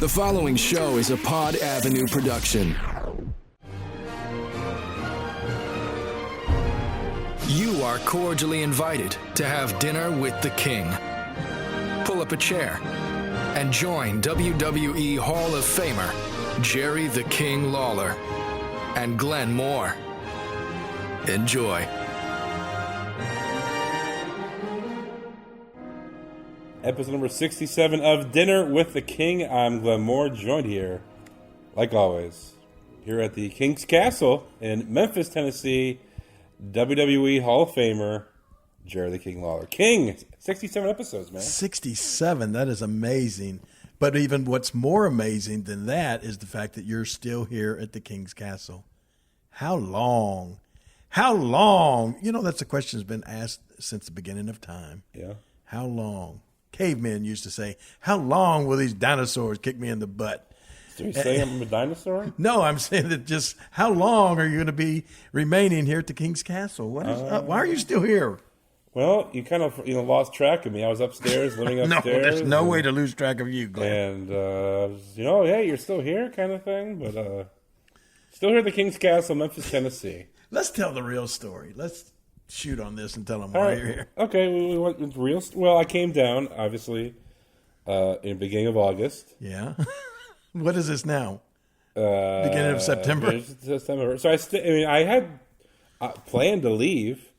The following show is a Pod Avenue production. You are cordially invited to have dinner with the King. Pull up a chair and join WWE Hall of Famer Jerry the King Lawler and Glenn Moore. Enjoy. Episode number 67 of Dinner with the King. I'm Glenn Moore, joined here, like always, here at the King's Castle in Memphis, Tennessee, WWE Hall of Famer, Jerry the King Lawler. King, 67 episodes, man. 67, that is amazing. But even what's more amazing than that is the fact that you're still here at the King's Castle. How long? How long? You know, that's a question that's been asked since the beginning of time. Yeah. How long? Cavemen used to say, how long will these dinosaurs kick me in the butt? So you saying I'm a dinosaur? No, I'm saying that just how long are you going to be remaining here at the King's Castle? Why are you still here? Well, you kind of lost track of me. I was upstairs, living upstairs. No, there's no way to lose track of you, Glenn. And, hey, you're still here kind of thing. But still here at the King's Castle, Memphis, Tennessee. Let's tell the real story. Let's shoot on this and tell them why you're here. Okay, we went with real. Well, I came down, obviously, in the beginning of August. Yeah. What is this now? Beginning of September. September. So I had planned to leave,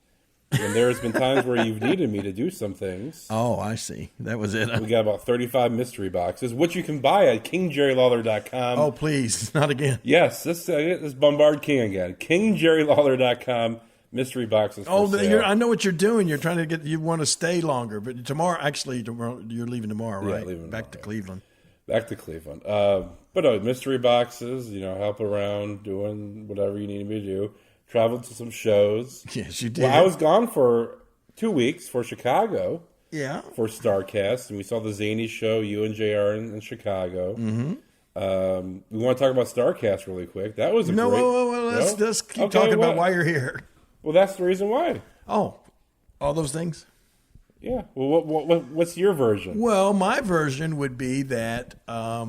and there's been times where you've needed me to do some things. Oh, I see. That was it. We got about 35 mystery boxes, which you can buy at KingJerryLawler.com. Oh, please, not again. Yes, this bombard King again. KingJerryLawler.com. Mystery boxes. I know what you're doing. You're trying to you want to stay longer, but tomorrow you're leaving tomorrow, right? Yeah, leaving back to Cleveland. Back to Cleveland. But mystery boxes, help around, doing whatever you need me to do. Traveled to some shows. Yes, you did. Well, I was gone for 2 weeks for Chicago. Yeah. For Starrcast, and we saw the Zany show, you and JR in Chicago. Mm-hmm. We want to talk about Starrcast really quick. That was let's keep talking about why you're here. Well, that's the reason why. Oh, all those things? Yeah. Well, what's your version? Well, my version would be that I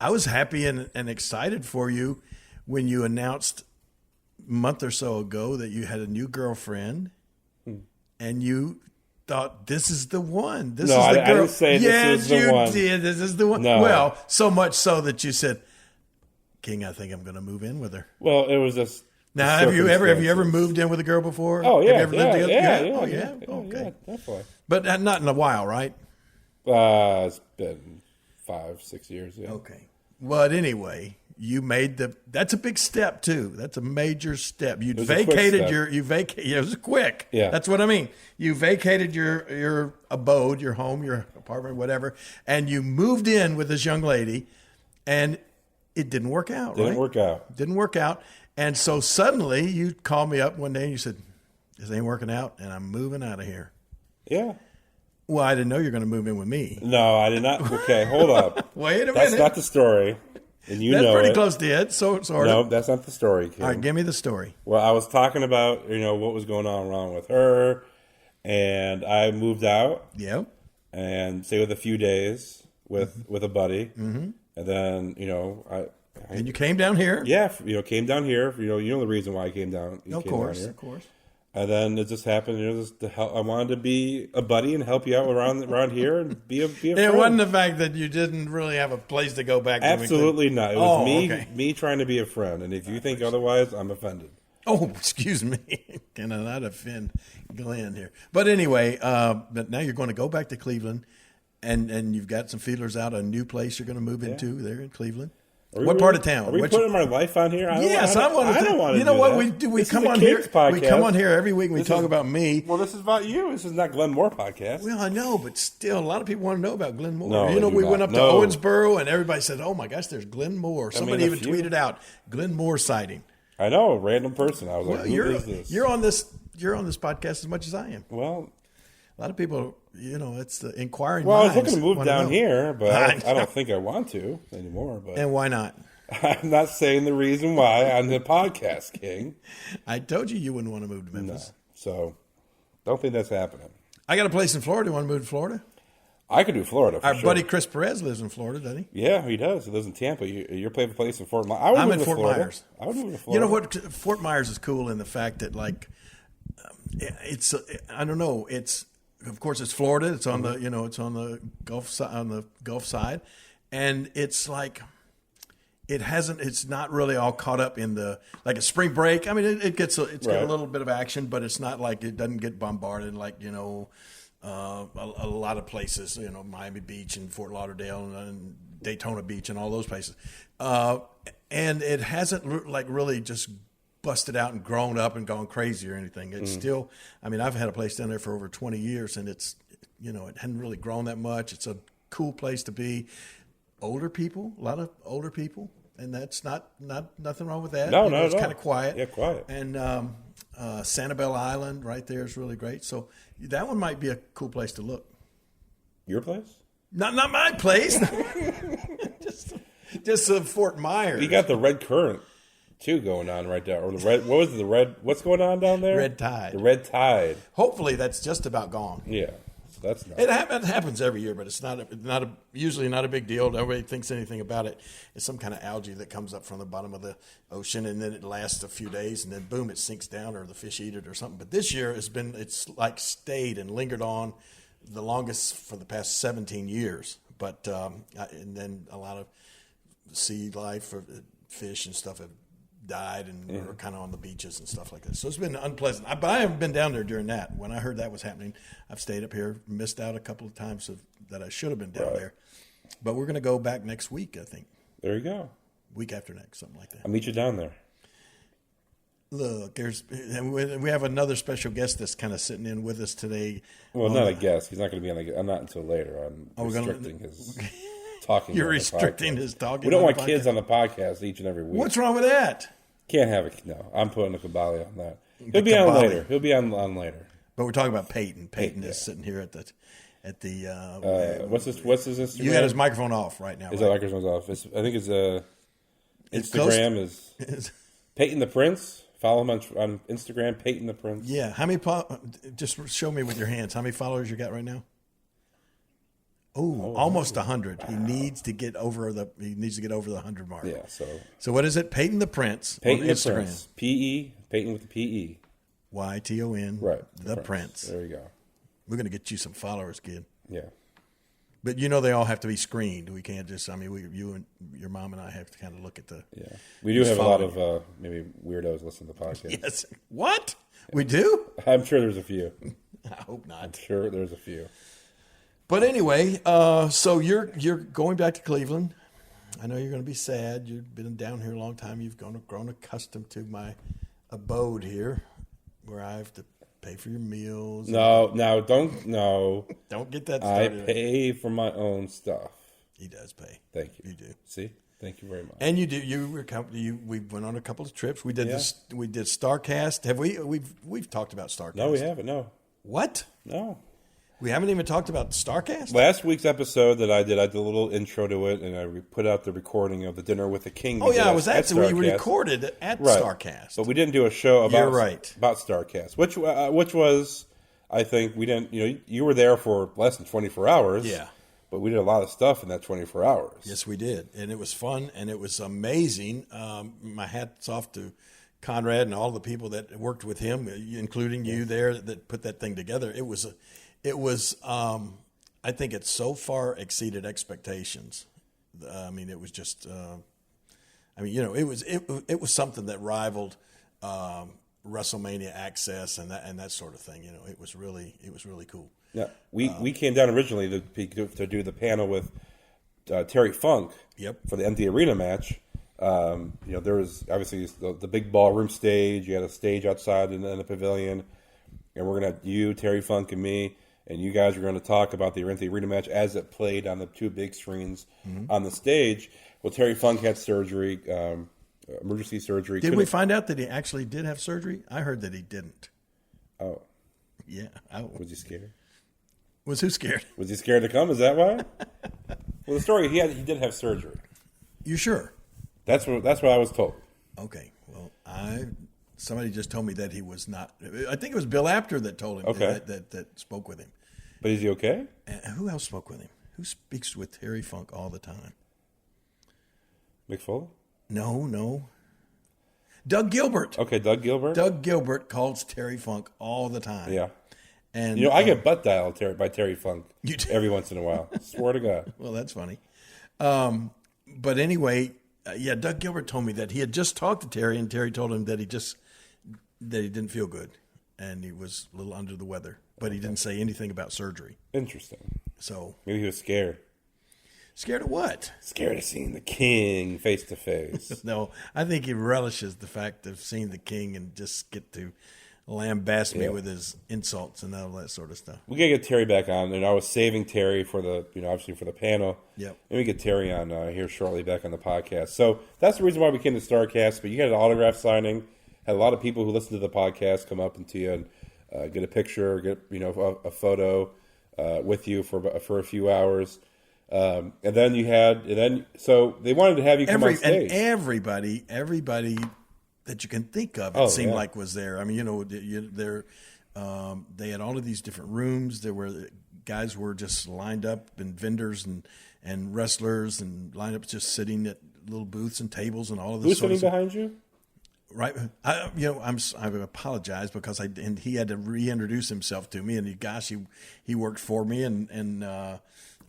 was happy and excited for you when you announced a month or so ago that you had a new girlfriend, and you thought, this is the one. This is the girl. I didn't say this is the one. Yes, you did. This is the one. No. Well, so much so that you said, King, I think I'm going to move in with her. Well, it was just... Now, have you ever moved in with a girl before? Oh, yeah. Have you ever lived together? Yeah. Okay. Yeah, definitely. But not in a while, right? It's been 5-6 years, yeah. Okay. But anyway, you made that's a big step, too. That's a major step. You vacated it was quick. Yeah. That's what I mean. You vacated your abode, your home, your apartment, whatever, and you moved in with this young lady, and it didn't work out, right? Didn't work out. And so suddenly you called me up one day and you said, this ain't working out and I'm moving out of here. Yeah. Well, I didn't know you were going to move in with me. No, I did not. Okay, hold up. Wait a minute. That's not the story. And that's pretty close to it. Sort of. No, that's not the story, Kim. All right, give me the story. Well, I was talking about, what was going on wrong with her. And I moved out. Yep. And stayed with a few days with a buddy. Mm-hmm. And then, and you came down here? Yeah, came down here. You know the reason why I came down. Of course. And then it just happened. I wanted to be a buddy and help you out around here and be a friend. It wasn't the fact that you didn't really have a place to go back to. Absolutely not. It was me trying to be a friend. And if you think otherwise, I'm offended. Oh, excuse me. Can I not offend Glenn here? But anyway, but now you're going to go back to Cleveland, and you've got some feelers out, a new place you're going to move into there in Cleveland. What part of town? Are we putting my life on here? Yes, I don't want to. You know what we do? We come on here. We come on here every week. And we talk about me. Well, this is about you. This is not Glenn Moore podcast. Well, I know, but still, a lot of people want to know about Glenn Moore. No, we went up to Owensboro, and everybody said, "Oh my gosh, there's Glenn Moore." Somebody even tweeted out Glenn Moore sighting. I know, a random person. I was like, "Who is this?" You're on this podcast as much as I am. Well, a lot of people, it's the inquiring. Well, I was looking to move down here, but I don't think I want to anymore. But and why not? I'm not saying the reason why on the podcast, King. I told you wouldn't want to move to Memphis. No. So, don't think that's happening. I got a place in Florida. You want to move to Florida? I could do Florida. Our buddy Chris Perez lives in Florida, doesn't he? Yeah, he does. He lives in Tampa. You're playing a place in Fort Myers. I'm in Fort Myers. I would move to Florida. You know what? Fort Myers is cool in the fact that, like, it's I don't know. It's of course it's Florida. It's on the it's on the Gulf side, and it's like. It's not really all caught up in the, like a spring break. I mean, it's got a little bit of action, but it's not like it doesn't get bombarded like, a lot of places, Miami Beach and Fort Lauderdale and Daytona Beach and all those places. And it hasn't really just busted out and grown up and gone crazy or anything. It's still, I mean, I've had a place down there for over 20 years and it's, it hadn't really grown that much. It's a cool place to be. Older people, a lot of older people, and that's nothing wrong with that. No, it's kind of quiet. Yeah, quiet. And Sanibel Island right there is really great. So that one might be a cool place to look. Your place? Not my place. just Fort Myers. You got the red current too going on right there, or the red. What was the red? What's going on down there? Red tide. The red tide. Hopefully, that's just about gone. Yeah. That's it happens every year, but it's usually not a big deal. Nobody thinks anything about it. It's some kind of algae that comes up from the bottom of the ocean, and then it lasts a few days, and then boom, it sinks down, or the fish eat it, or something. But this year it's like stayed and lingered on the longest for the past 17 years. But and then a lot of sea life, or fish and stuff have died and are kind of on the beaches and stuff like that. So it's been unpleasant. But I haven't been down there during that. When I heard that was happening, I've stayed up here, missed out a couple of times that I should have been down there. But we're going to go back next week, I think. There you go. Week after next, something like that. I'll meet you down there. Look, we have another special guest that's kind of sitting in with us today. Well, not a guest. He's not going to be on. I'm not until later. I'm restricting his talking. You're restricting his talking. We don't want kids on the podcast each and every week. What's wrong with that? Can't have it. No, I'm putting a cabali on that. He'll be on later. He'll be on later. But we're talking about Peyton. Peyton is sitting here at the. What's his Instagram? You had his microphone off right now. His microphone's off. I think his Instagram is Peyton the Prince. Follow him on Instagram, Peyton the Prince. Yeah. How many? Just show me with your hands. How many followers you got right now? Oh, almost 100. Wow. He needs to get over the 100 mark. Yeah. So what is it? Peyton the Prince. Peyton on the Instagram. Prince. P-E. Peyton with the P-E. Y-T-O-N. Right. The Prince. There you go. We're going to get you some followers, kid. Yeah. But they all have to be screened. We can't just. I mean, you and your mom and I have to kind of look at the. Yeah, we do have a lot of maybe weirdos listening to the podcast. Yes. What? We do? I'm sure there's a few. I hope not. I'm sure there's a few. But anyway, so you're going back to Cleveland. I know you're going to be sad. You've been down here a long time. You've grown accustomed to my abode here, where I have to pay for your meals. Don't get that started. I pay for my own stuff. He does pay. Thank you. You do. See? Thank you very much. And you do. We went on a couple of trips. We did this. We did Starrcast. Have we? We've talked about Starrcast. No, we haven't. No. What? No. We haven't even talked about Starrcast? Last week's episode that I did a little intro to it, and I put out the recording of the Dinner with the King. Oh, yeah, we recorded at Starrcast. But we didn't do a show about Starrcast, which was, I think, we didn't, you were there for less than 24 hours. Yeah. But we did a lot of stuff in that 24 hours. Yes, we did. And it was fun, and it was amazing. My hat's off to Conrad and all the people that worked with him, including you there, that put that thing together. It was. I think it so far exceeded expectations. I mean, it was just. It was something that rivaled WrestleMania Access and that sort of thing. It was really cool. Yeah, we came down originally to do the panel with Terry Funk. Yep. For the empty arena match. There was obviously the big ballroom stage. You had a stage outside in the pavilion, and we're gonna have you, Terry Funk, and me. And you guys are going to talk about the arena match as it played on the two big screens on the stage. Well, Terry Funk had surgery, emergency surgery. Did we find out that he actually did have surgery? I heard that he didn't. Oh. Yeah. Was he scared? Was who scared? Was he scared to come? Is that why? Well, the story, he did have surgery. You sure? That's what I was told. Okay. Well, somebody just told me that he was not. I think it was Bill Apter that told him that spoke with him, But is he okay? Who else spoke with him? Who speaks with Terry Funk all the time? Mick Foley? No. Doug Gilbert. Okay, Doug Gilbert. Doug Gilbert calls Terry Funk all the time. Yeah. And I get butt dialed by Terry Funk every once in a while. Swear to God. Well, that's funny. But anyway, Doug Gilbert told me that he had just talked to Terry, and Terry told him that he didn't feel good, and he was a little under the weather, but he didn't say anything about surgery. Interesting. So maybe he was scared. Scared of what? Scared of seeing the king face to face. No, I think he relishes the fact of seeing the king and just get to lambast me with his insults and all that sort of stuff. We gotta get Terry back on, and I was saving Terry for the, obviously for the panel. Yep. And we get Terry on here shortly back on the podcast. So that's the reason why we came to Starrcast. But you had an autograph signing. Had a lot of people who listen to the podcast come up to you and get a picture, get a photo with you for a few hours. So they wanted to have you come on stage. And everybody that you can think of, it seemed like was there. I mean, they had all of these different rooms. There were guys were just lined up, and vendors and wrestlers and lined up, just sitting at little booths and tables and all of this. Who's sitting behind you? Right, I apologize because he had to reintroduce himself to me, and he worked for me and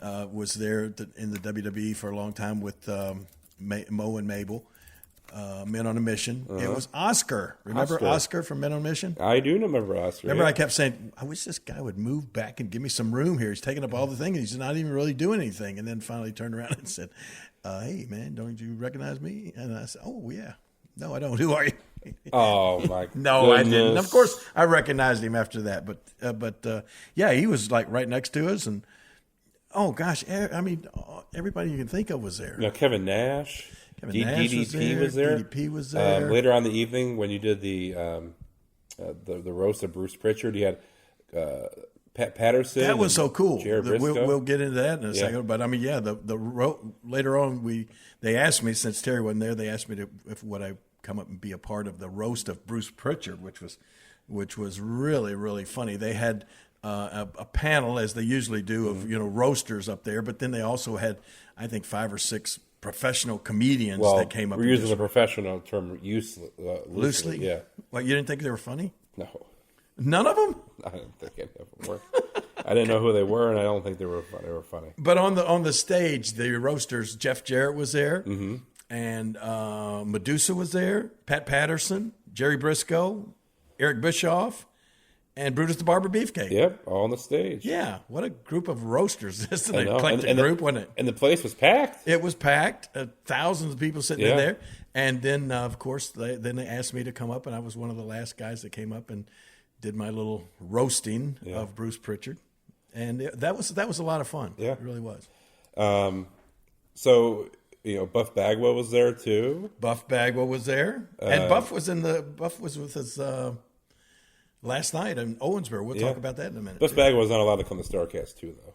was there in the WWE for a long time with Mo and Mabel, Men on a Mission. It was Oscar. Remember Oscar from Men on a Mission? I do remember Oscar. Remember, I kept saying, I wish this guy would move back and give me some room here. He's taking up all the thing, and he's not even really doing anything. And then finally turned around and said, hey, man, don't you recognize me? And I said, oh, yeah. No, I don't. Who are you? Oh, my No, goodness. I didn't. Of course, I recognized him after that. But he was like right next to us. And, oh, gosh, I mean, everybody you can think of was there. Kevin Nash. DDP was there. DDP was there. Later on in the evening, when you did the roast of Bruce Prichard, you had Pat Patterson. That was so cool. We'll get into that in a second. But I mean, later on, they asked me, since Terry wasn't there, they asked me would I come up and be a part of the roast of Bruce Prichard, which was really, really funny. They had a panel, as they usually do, of roasters up there, but then they also had, I think, 5 or 6 professional comedians that came up. We're using the professional term loosely. Yeah. Well, you didn't think they were funny? No. None of them? I didn't think any of them were. I didn't know who they were, and I don't think they were funny. But on the stage, the roasters, Jeff Jarrett was there, and Medusa was there, Pat Patterson, Jerry Briscoe, Eric Bischoff, and Brutus the Barber Beefcake. Yep, all on the stage. Yeah, what a group of roasters. This is an eclectic group, wasn't it? And the place was packed. It was packed. Thousands of people sitting in there. And then, of course, they asked me to come up, and I was one of the last guys that came up and did my little roasting of Bruce Prichard. And that was a lot of fun. Yeah. It really was. So, Buff Bagwell was there, too. Buff Bagwell was there. And Buff was with us last night in Owensboro. We'll talk about that in a minute. Buff Bagwell was not allowed to come to Starrcast, too, though.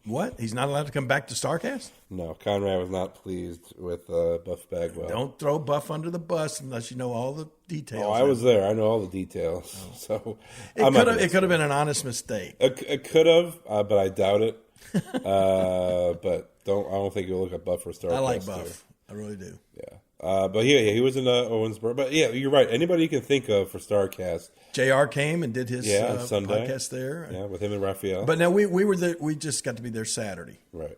What? He's not allowed to come back to Starrcast? No, Conrad was not pleased with Buff Bagwell. Don't throw Buff under the bus unless you know all the details. Oh, I was there. I know all the details. Oh. So it could have been an honest mistake. It could have, but I doubt it. But I don't think you'll look at Buff for Starrcast. I like Buff. I really do. Yeah. But he was in Owensboro. But yeah, you're right. Anybody you can think of for Starrcast. JR came and did his Sunday podcast there. Yeah, with him and Raphael. But now we were there. We just got to be there Saturday. Right.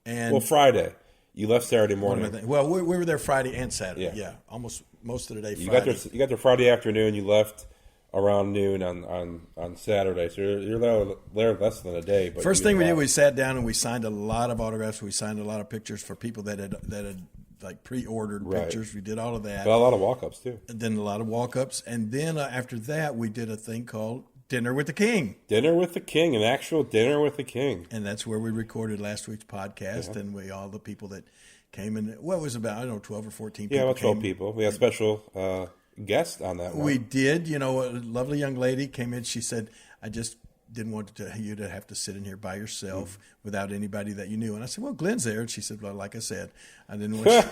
And Friday. You left Saturday morning. Well, we were there Friday and Saturday. Yeah. Almost most of the day. You got there Friday afternoon. You left around noon on Saturday. So you're there less than a day. But first thing we did, we sat down and we signed a lot of autographs. We signed a lot of pictures for people that had like pre-ordered pictures. We did all of that. But a lot of walk-ups too. And then a lot of walk-ups. And then after that, we did a thing called Dinner with the King. Dinner with the King, an actual dinner with the King. And that's where we recorded last week's podcast. Yeah. And all the people that came in, what was about, 12 or 14 people. Yeah, about 12 people. We had a special guest on that one. We did. A lovely young lady came in. She said, I just didn't want you to have to sit in here by yourself without anybody that you knew. And I said, well, Glenn's there. And she said, well, like I said, I didn't want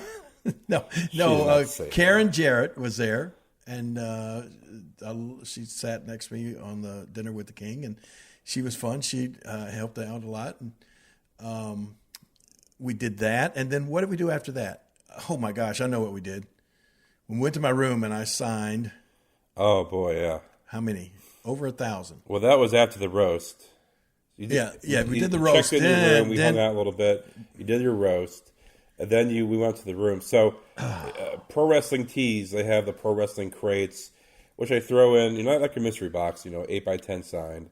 No, Karen Jarrett was there. And she sat next to me on the Dinner with the King. And she was fun. She helped out a lot. And we did that. And then what did we do after that? Oh, my gosh, I know what we did. We went to my room and I signed. Oh, boy, yeah. How many? Over 1,000. Well, that was after the roast. We did the roast. Checked in your room. We hung out a little bit. You did your roast. And then we went to the room. So, Pro Wrestling Tees, they have the Pro Wrestling crates, which I throw in, not like a mystery box, 8x10 signed.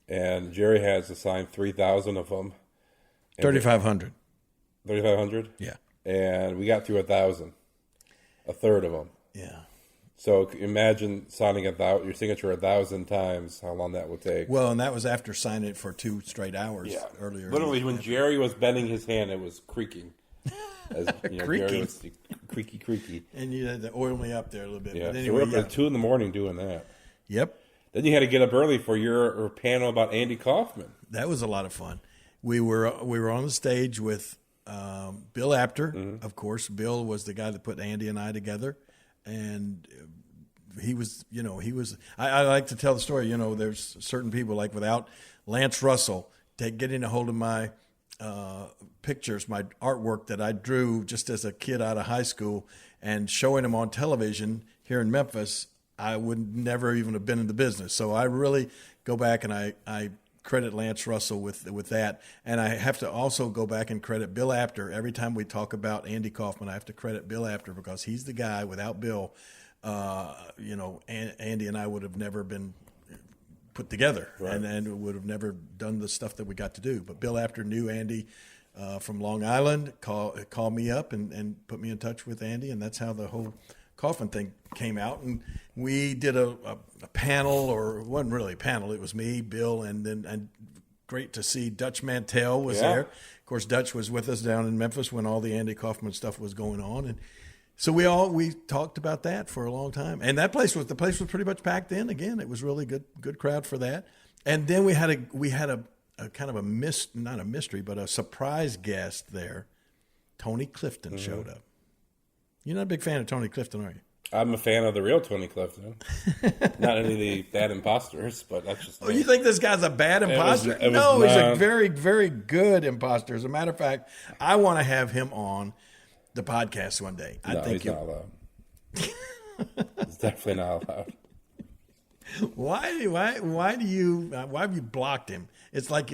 And Jerry has assigned 3,000 of them. 3,500. 3,500? Yeah. And we got through 1,000. A third of them. Yeah. So imagine signing your signature 1,000 times, how long that would take. Well, and that was after signing it for 2 straight hours earlier. Literally, when Jerry was bending his hand, it was creaking. As, Jerry was creaky. And you had to oil me up there a little bit. Yeah, but anyway, so we're up at 2 a.m. doing that. Yep. Then you had to get up early for your panel about Andy Kaufman. That was a lot of fun. We were on the stage with Bill Apter. Mm-hmm. Of course, Bill was the guy that put Andy and I together. And he was. I like to tell the story. There's certain people, like without Lance Russell getting a hold of my pictures, my artwork that I drew just as a kid out of high school, and showing them on television here in Memphis, I would never even have been in the business. So I really go back and I credit Lance Russell with that. And I have to also go back and credit Bill Apter. Every time we talk about Andy Kaufman, I have to credit Bill Apter, because he's the guy. Without Bill, Andy and I would have never been put together, right, and would have never done the stuff that we got to do. But Bill Apter knew Andy from Long Island, called me up and put me in touch with Andy, and that's how the whole Kaufman thing came out. And we did a panel, or it wasn't really a panel, it was me, Bill, and great to see Dutch Mantell was there. Of course, Dutch was with us down in Memphis when all the Andy Kaufman stuff was going on, and so we talked about that for a long time. And the place was pretty much packed in. Again, it was really good crowd for that. And then we had a kind of not a mystery, but a surprise guest there. Tony Clifton showed up. You're not a big fan of Tony Clifton, are you? I'm a fan of the real Tony Clifton. Not any of the bad imposters, but that's just. Oh, you think this guy's a bad imposter? No, he's a very, very good imposter. As a matter of fact, I want to have him on the podcast one day. I think he's not allowed. It's definitely not allowed. Why have you blocked him? It's like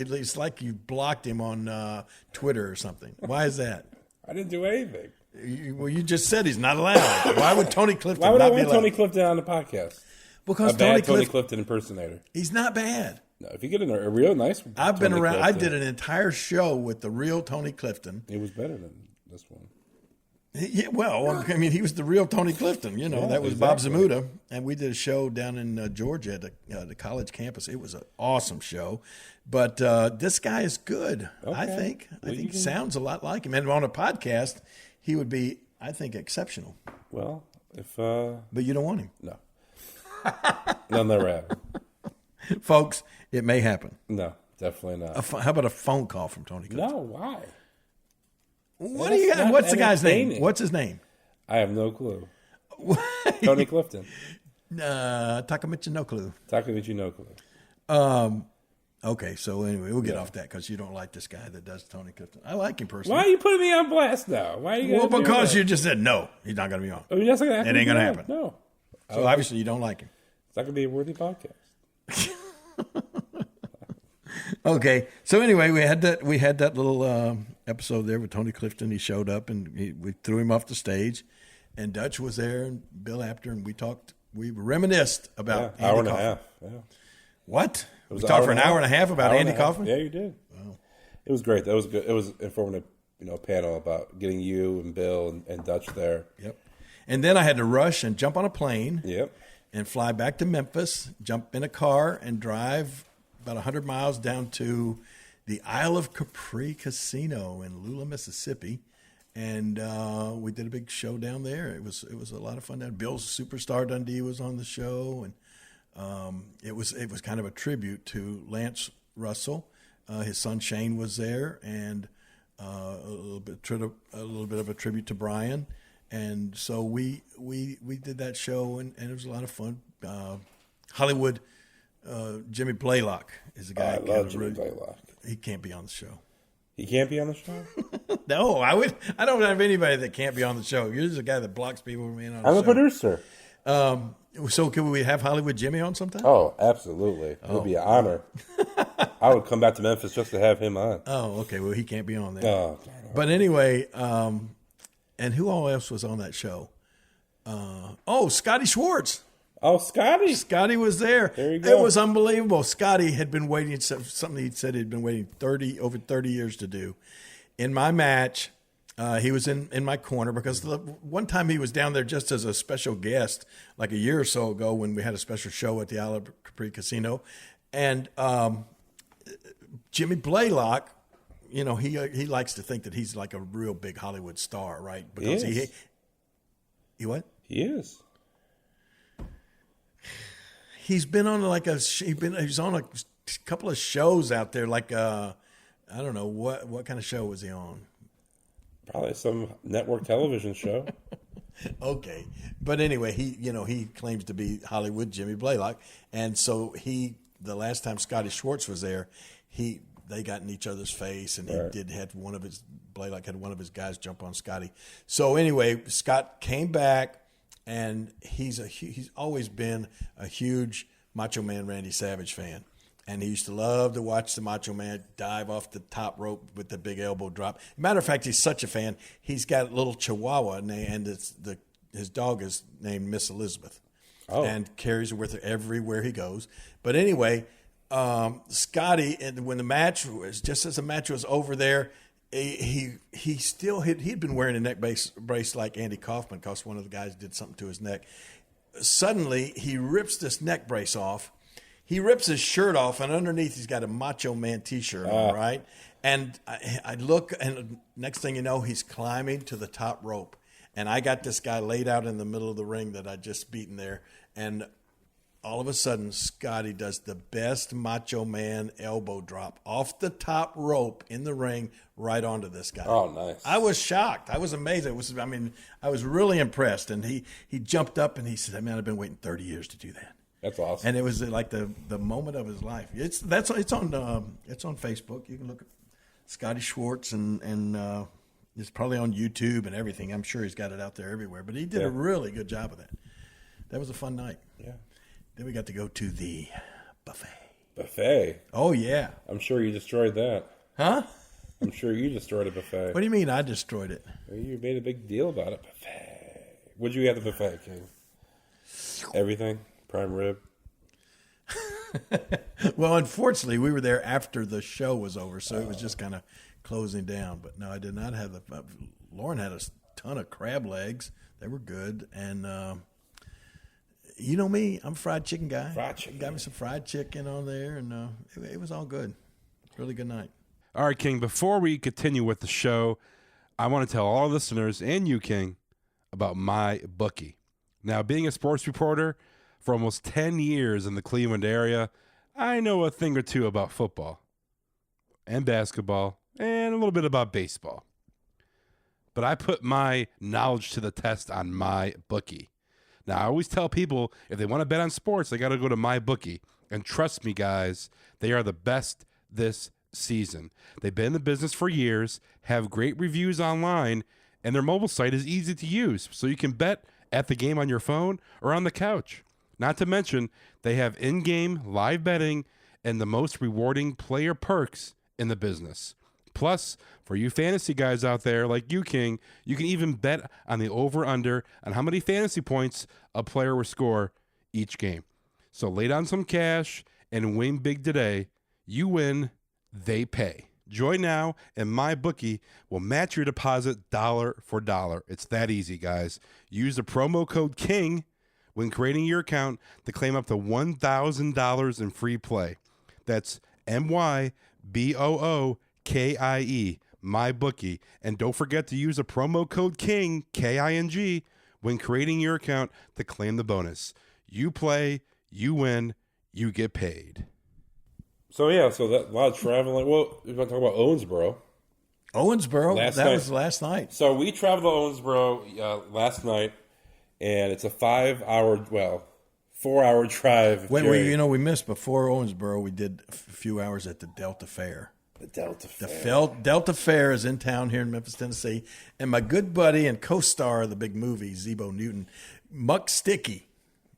you blocked him on Twitter or something. Why is that? I didn't do anything. You just said he's not allowed. Why would Tony Clifton Why would not I be allowed? want Tony Clifton on the podcast? Because Tony Clifton impersonator. He's not bad. No, if you get a real nice one. I've been around. Clifton, I did an entire show with the real Tony Clifton. He was better than this one. Yeah, well, I mean, he was the real Tony Clifton. That was exactly. Bob Zamuda, and we did a show down in Georgia at the college campus. It was an awesome show, but this guy is good. Okay. I think he sounds a lot like him, and on a podcast, he would be, I think, exceptional. Well, if but you don't want him. No, they'll never happen, folks. It may happen. No, definitely not. How about a phone call from Tony Clifton? No, why? What do you got? What's the guy's name? What's his name? I have no clue. Tony Clifton. Takamichi no clue. Takamichi no clue. Okay, so anyway, we'll get off that because you don't like this guy that does Tony Clifton. I like him personally. Why are you putting me on blast now? Why are you? Well, because you just said no, he's not going to be on. I mean, that's not gonna happen. It ain't going to happen. No. So obviously you don't like him. It's not going to be a worthy podcast. Okay, so anyway, we had that little episode there with Tony Clifton. He showed up and we threw him off the stage, and Dutch was there and Bill Apter, and we talked. We reminisced about Andy hour and Kaufman. a half. Yeah. What? We talked for an hour and a half about Andy Kaufman? Yeah, you did. Wow. It was great. That was good. It was informative, panel about getting you and Bill and Dutch there. Yep. And then I had to rush and jump on a plane. Yep. And fly back to Memphis, jump in a car, and drive about 100 miles down to the Isle of Capri Casino in Lula, Mississippi. And we did a big show down there. It was a lot of fun down. Bill's Superstar Dundee was on the show, and it was kind of a tribute to Lance Russell. His son Shane was there, and a little bit of a tribute to Brian. And so we did that show, and it was a lot of fun. Hollywood Jimmy Blaylock is the guy. I love Jimmy Blaylock. He can't be on the show. He can't be on the show? No, I don't have anybody that can't be on the show. You're just a guy that blocks people from being on the show. I'm a producer. So can we have Hollywood Jimmy on sometime? Oh, absolutely. It would be an honor. I would come back to Memphis just to have him on. Oh, okay. Well, he can't be on there. Oh, but anyway, and who all else was on that show? Scotty Schwartz. Oh, Scotty. Scotty was there. There you go. It was unbelievable. Scotty had been waiting, something he said he'd been waiting over 30 years to do. In my match, he was in my corner because one time he was down there just as a special guest, like a year or so ago when we had a special show at the Isle of Capri Casino. And Jimmy Blaylock, he likes to think that he's like a real big Hollywood star, right? Because he what? He is. He's been on he's on a couple of shows out there, like I don't know what kind of show was he on? Probably some network television show. Okay, but anyway, he claims to be Hollywood Jimmy Blaylock, and so the last time Scotty Schwartz was there, they got in each other's face, and Blaylock had one of his guys jump on Scotty. So anyway, Scott came back. And he's always been a huge Macho Man Randy Savage fan. And he used to love to watch the Macho Man dive off the top rope with the big elbow drop. Matter of fact, he's such a fan, he's got a little Chihuahua, and his dog is named Miss Elizabeth. Oh. And carries her with her everywhere he goes. But anyway, Scotty, when the match was, just as the match was over there, he'd been wearing a neck brace like Andy Kaufman because one of the guys did something to his neck. Suddenly, he rips this neck brace off. He rips his shirt off, and underneath he's got a Macho Man T-shirt on, right? And I look, and next thing you know, he's climbing to the top rope. And I got this guy laid out in the middle of the ring that I'd just beaten there. And all of a sudden, Scotty does the best Macho Man elbow drop off the top rope in the ring right onto this guy. Oh, nice. I was shocked. I was amazed. I was really impressed. And he jumped up and he said, "Man, I've been waiting 30 years to do that." That's awesome. And it was like the moment of his life. It's on Facebook. You can look at Scotty Schwartz and it's probably on YouTube and everything. I'm sure he's got it out there everywhere. But he did a really good job of that. That was a fun night. Yeah. Then we got to go to the buffet. Buffet? Oh, yeah. I'm sure you destroyed that. Huh? I'm sure you destroyed a buffet. What do you mean I destroyed it? Well, you made a big deal about it. Buffet. What'd you have at the buffet, King? Everything? Prime rib? Well, unfortunately, we were there after the show was over, so it was just kind of closing down. But no, I did not have Lauren had a ton of crab legs. They were good. And you know me, I'm a fried chicken guy. Fried chicken. Got me some fried chicken on there, and it was all good. Really good night. All right, King, before we continue with the show, I want to tell all listeners and you, King, about my bookie. Now, being a sports reporter for almost 10 years in the Cleveland area, I know a thing or two about football and basketball and a little bit about baseball. But I put my knowledge to the test on my bookie. Now, I always tell people if they want to bet on sports, they got to go to my bookie. And trust me, guys, they are the best this season. They've been in the business for years, have great reviews online, and their mobile site is easy to use. So you can bet at the game on your phone or on the couch. Not to mention, they have in-game live betting and the most rewarding player perks in the business. Plus, for you fantasy guys out there like you, King, you can even bet on the over-under on how many fantasy points a player will score each game. So lay down some cash and win big today. You win, they pay. Join now, and MyBookie will match your deposit dollar for dollar. It's that easy, guys. Use the promo code KING when creating your account to claim up to $1,000 in free play. That's MyBookie, MyBookie. And don't forget to use the promo code KING, K-I-N-G, when creating your account to claim the bonus. You play, you win, you get paid. So that a lot of traveling. Well, we're going to talk about Owensboro. Owensboro? That was last night. So we traveled to Owensboro last night, and it's a 5-hour, 4-hour drive. Wait, we missed before Owensboro. We did a few hours at the Delta Fair. The Delta Fair. The Delta Fair is in town here in Memphis, Tennessee. And my good buddy and co-star of the big movie, Zebo Newton, Muck Sticky.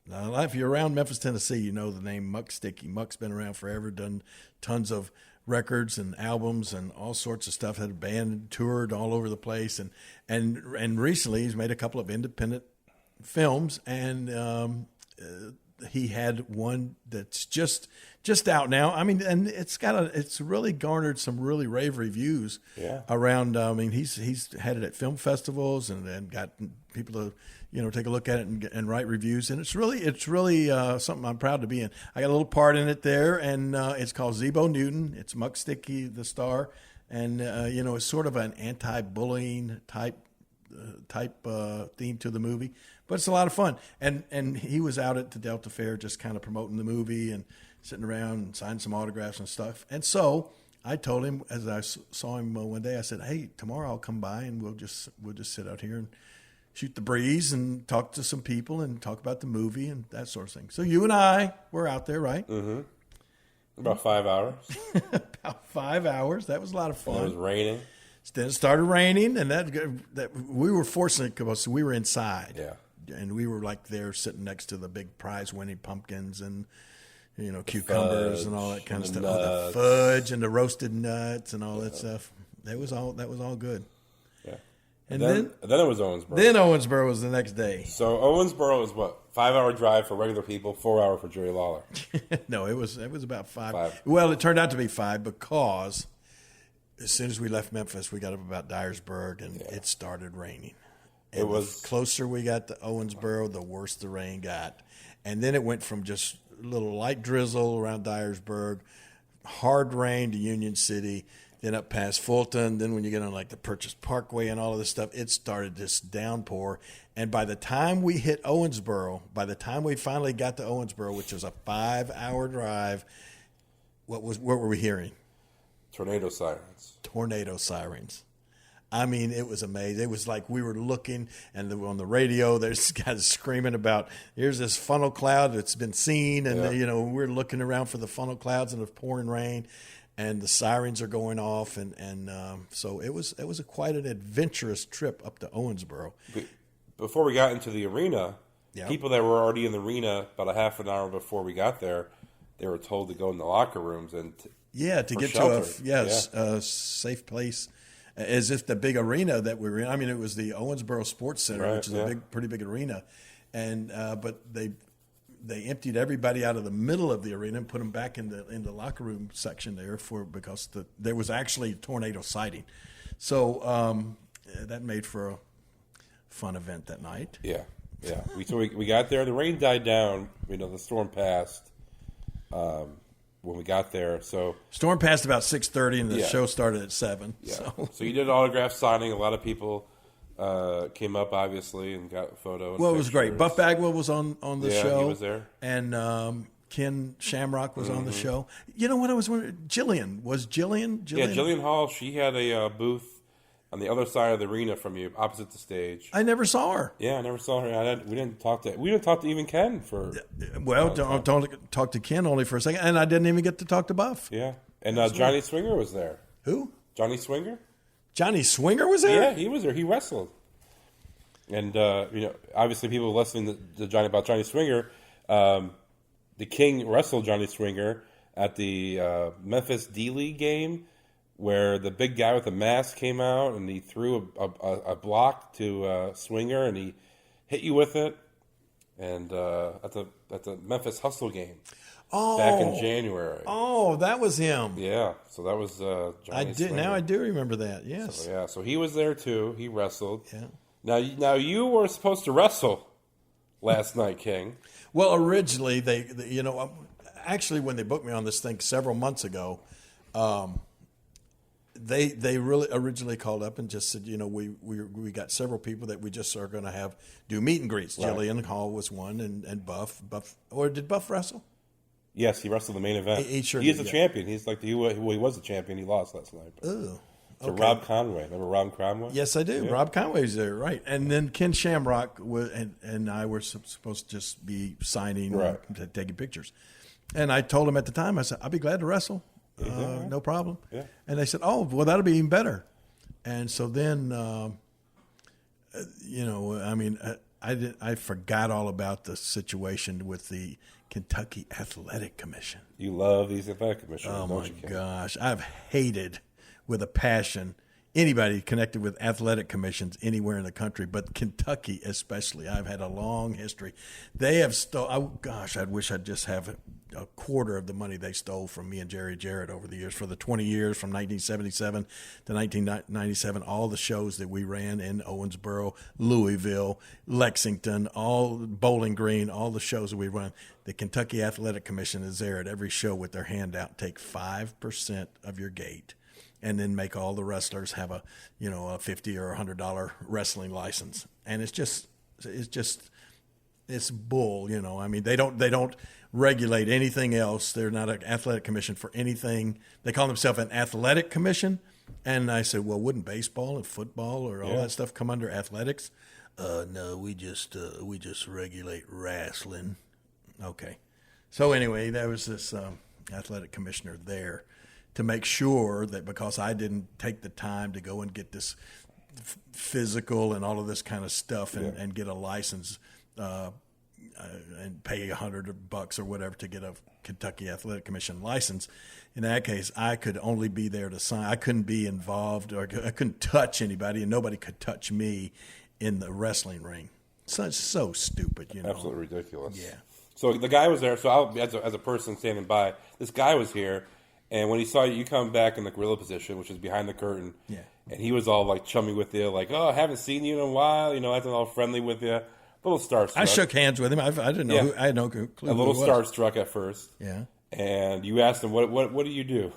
Now, if you're around Memphis, Tennessee, you know the name Muck Sticky. Muck's been around forever, done tons of records and albums and all sorts of stuff. Had a band, toured all over the place. And recently he's made a couple of independent films. And he had one that's just out now. I mean, and it's really garnered some really rave reviews around. I mean, he's had it at film festivals and got people to take a look at it and write reviews. And it's really something I'm proud to be in. I got a little part in it there, and it's called Zebo Newton. It's Muck Sticky, the star, and it's sort of an anti-bullying type theme to the movie. But it's a lot of fun. And he was out at the Delta Fair just kind of promoting the movie and sitting around and signing some autographs and stuff. And so I told him, as I saw him one day, I said, hey, tomorrow I'll come by and we'll just sit out here and shoot the breeze and talk to some people and talk about the movie and that sort of thing. So you and I were out there, right? Mm-hmm. About 5 hours. About 5 hours. That was a lot of fun. It was raining. Then it started raining, and that we were fortunate because we were inside. Yeah. And we were like there sitting next to the big prize-winning pumpkins and cucumbers and all that kind of stuff. Oh, the fudge and the roasted nuts and all that stuff. That was all good. Yeah. And then it was Owensboro. Then Owensboro was the next day. So Owensboro is what? 5-hour drive for regular people, 4 hour for Jerry Lawler. No, it was about 5. Well, it turned out to be 5 because as soon as we left Memphis, we got up about Dyersburg and it started raining. And the closer we got to Owensboro, the worse the rain got. And then it went from just a little light drizzle around Dyersburg, hard rain to Union City, then up past Fulton. Then when you get on like the Purchase Parkway and all of this stuff, it started this downpour. And by the time we hit Owensboro, by the time we finally got to Owensboro, which was a 5-hour drive, what were we hearing? Tornado sirens. I mean, it was amazing. It was like we were looking, and on the radio, there's guys screaming about, here's this funnel cloud that's been seen, and we're looking around for the funnel clouds and the pouring rain, and the sirens are going off, and so it was quite an adventurous trip up to Owensboro. Before we got into the arena, people that were already in the arena about a half an hour before we got there, they were told to go in the locker rooms and to get shelter. to a safe place. As if the big arena that we were in, I mean, it was the Owensboro Sports Center, which is a pretty big arena, and but they emptied everybody out of the middle of the arena and put them back in the locker room section there because there was actually tornado sighting, so that made for a fun event that night. Yeah. We got there. The rain died down. The storm passed. When we got there, so storm passed about 6:30, and the show started at 7. Yeah. So you did autograph signing. A lot of people came up, obviously, and got a photo. Well, it was great. Buff Bagwell was on the show. He was there, and Ken Shamrock was on the show. You know what I was wondering? Jillian. Yeah, Jillian Hall. She had a booth on the other side of the arena from you, opposite the stage. I never saw her. Yeah, I never saw her. We didn't talk to even Ken for. Well, don't talk to Ken only for a second, and I didn't even get to talk to Buff. Yeah, and Johnny Swinger was there. Who? Johnny Swinger. Johnny Swinger was there. Yeah, he was there. He wrestled, and obviously people listening to Johnny Swinger, the King wrestled Johnny Swinger at the Memphis D-League game, where the big guy with the mask came out and he threw a block to Swinger and he hit you with it, and at the Memphis Hustle game back in January. Oh, that was him. Yeah, so that was Johnny Swinger. Now I do remember that. Yes. So he was there too. He wrestled. Yeah. Now you were supposed to wrestle last night, King. Well, originally actually when they booked me on this thing several months ago. They really originally called up and just said, we got several people that we just are going to do meet and greets. Right. Jillian Hall was one, and Buff. Or did Buff wrestle? Yes, he wrestled the main event. He sure is the champion. He's like he was the champion. He lost last night. Oh, So Rob Conway. Remember Rob Conway? Yes, I do. Yeah. Rob Conway's there, right. And then Ken Shamrock and I were supposed to just be signing and taking pictures. And I told him at the time, I said, I'll be glad to wrestle. No problem. Yeah. And they said, oh, well, that'll be even better. And so then, I forgot all about the situation with the Kentucky Athletic Commission. You love these athletic commissioners, oh my gosh. I've hated with a passion anybody connected with athletic commissions anywhere in the country, but Kentucky especially. I've had a long history. They have I wish I'd just have a quarter of the money they stole from me and Jerry Jarrett over the years. For the 20 years from 1977 to 1997, all the shows that we ran in Owensboro, Louisville, Lexington, all Bowling Green, all the shows that we run, the Kentucky Athletic Commission is there at every show with their hand out. Take 5% of your gate, and then make all the wrestlers have a $50 or $100 wrestling license. And it's bull, I mean, they don't regulate anything else. They're not an athletic commission for anything. They call themselves an athletic commission. And I said, well, wouldn't baseball and football or all that stuff come under athletics? No, we just regulate wrestling. Okay. So anyway, there was this athletic commissioner there to make sure that, because I didn't take the time to go and get this physical and all of this kind of stuff and get a license and pay $100 or whatever to get a Kentucky Athletic Commission license. In that case, I could only be there to sign. I couldn't be involved, or I couldn't touch anybody, and nobody could touch me in the wrestling ring. So stupid, Absolutely ridiculous. Yeah. So the guy was there. So as a person standing by, this guy was here. And when he saw you come back in the gorilla position, which is behind the curtain, and he was all like chummy with you, like, oh, I haven't seen you in a while, acting all friendly with you. A little starstruck. I shook hands with him. I didn't know. I had no clue. A little starstruck at first. Yeah. And you asked him, what do you do?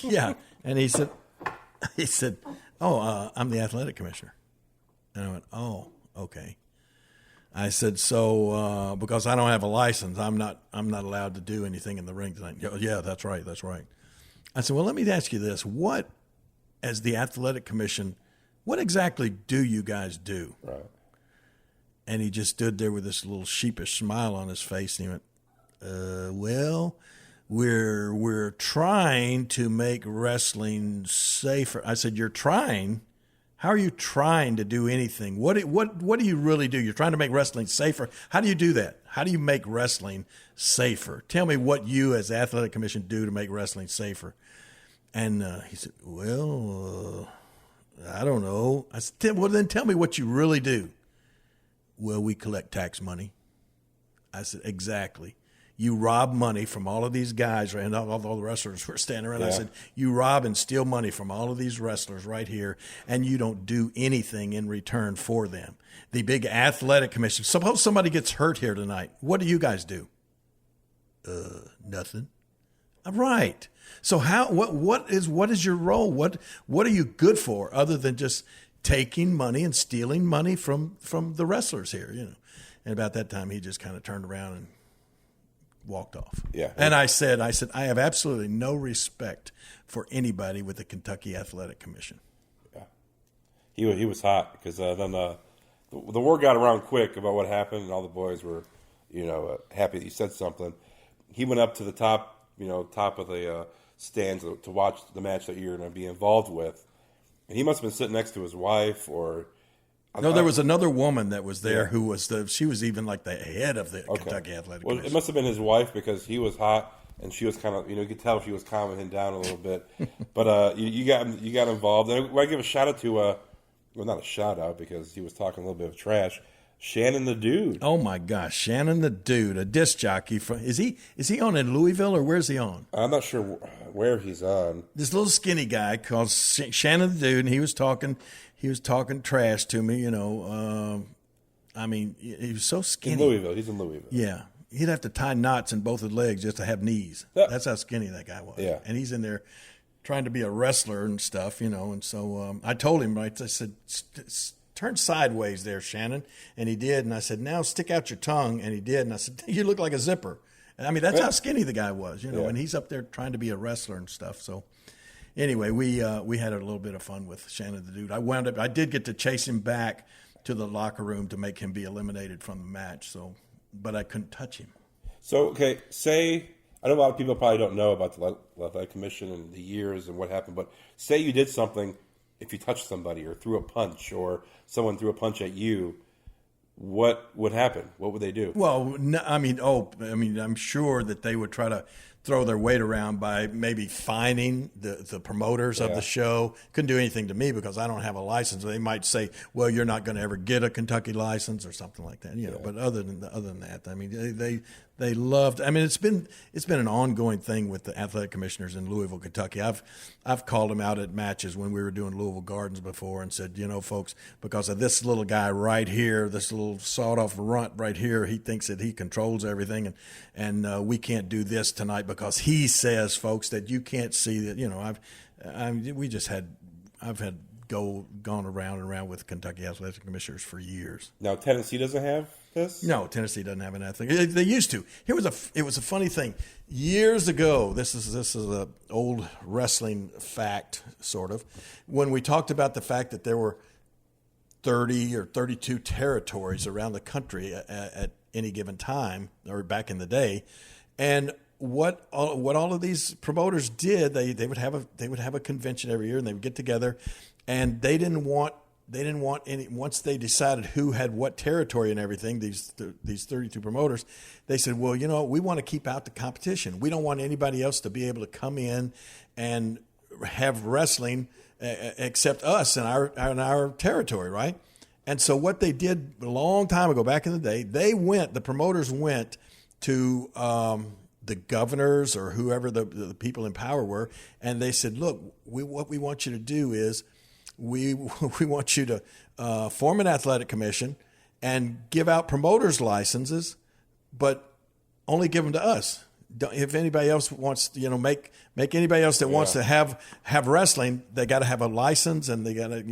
Yeah. And he said, oh, I'm the athletic commissioner. And I went, oh, okay. I said, so because I don't have a license, I'm not allowed to do anything in the ring tonight. Yeah, that's right. I said, well, let me ask you this: what, as the athletic commission, what exactly do you guys do? Right. And he just stood there with this little sheepish smile on his face, and he went, well, we're trying to make wrestling safer. I said, you're trying? How are you trying to do anything? What do you really do? You're trying to make wrestling safer. How do you do that? How do you make wrestling safer? Tell me what you as Athletic Commission do to make wrestling safer. And he said, well, I don't know. I said, well, then tell me what you really do. Well, we collect tax money. I said, exactly. You rob money from all of these guys, and all the wrestlers were standing around. Yeah. I said, you rob and steal money from all of these wrestlers right here, and you don't do anything in return for them. The big athletic commission. Suppose somebody gets hurt here tonight. What do you guys do? Nothing. Right. So what is your role? What are you good for other than just taking money and stealing money from the wrestlers here? And about that time, he just kind of turned around and walked off. Yeah. And I said, I have absolutely no respect for anybody with the Kentucky Athletic Commission. Yeah. He was hot because then the word got around quick about what happened, and all the boys were, happy that he said something. He went up to the top of the stands to watch the match that you're going to be involved with, and he must have been sitting next to his wife or. No, there was another woman that was there who was she was even like the head of the Kentucky Athletic Commission. It must have been his wife because he was hot and she was kind of, you could tell she was calming him down a little bit. But you got involved. And I want to give a shout out to, well, not a shout out because he was talking a little bit of trash. Shannon the Dude. Oh my gosh, Shannon the Dude, a disc jockey from. Is he on in Louisville or where's he on? I'm not sure where he's on. This little skinny guy called Shannon the Dude, and he was talking trash to me. I mean, he was so skinny. He's in Louisville. Yeah, he'd have to tie knots in both his legs just to have knees. That's how skinny that guy was. Yeah, and he's in there trying to be a wrestler and stuff, And so I told him, I said, turn sideways there, Shannon. And he did. And I said, now stick out your tongue. And he did. And I said, you look like a zipper. And I mean, that's how skinny the guy was, And he's up there trying to be a wrestler and stuff. So anyway, we had a little bit of fun with Shannon the Dude. I did get to chase him back to the locker room to make him be eliminated from the match. So, but I couldn't touch him. So, okay, I know a lot of people probably don't know about the Athletic Commission and the years and what happened, but say you did something, if you touched somebody or threw a punch or someone threw a punch at you, what would happen? What would they do? Well, I'm sure that they would try to throw their weight around by maybe fining the promoters of the show. Couldn't do anything to me because I don't have a license. They might say, well, you're not going to ever get a Kentucky license or something like that. But other than that, I mean, they loved. I mean, it's been an ongoing thing with the athletic commissioners in Louisville, Kentucky. I've called them out at matches when we were doing Louisville Gardens before and said, folks, because of this little guy right here, this little sawed-off runt right here, he thinks that he controls everything, and we can't do this tonight because he says, folks, that you can't see that. I've gone around and around with Kentucky athletic commissioners for years. Now Tennessee doesn't have this? No, Tennessee doesn't have an athletic. They used to. It was a funny thing. Years ago, this is a old wrestling fact, sort of, when we talked about the fact that there were 30 or 32 territories around the country at any given time, or back in the day, and what all of these promoters did, they would have a convention every year, and they would get together, and they didn't want any. Once they decided who had what territory and everything, these 32 promoters, they said, well, we want to keep out the competition. We don't want anybody else to be able to come in and have wrestling except us in our territory, right? And so what they did a long time ago, back in the day, the promoters went to the governors or whoever the people in power were, and they said, look, what we want you to do is we want you to form an athletic commission and give out promoters' licenses, but only give them to us. If anybody else wants to, make anybody else that wants to have wrestling, they got to have a license and they got to,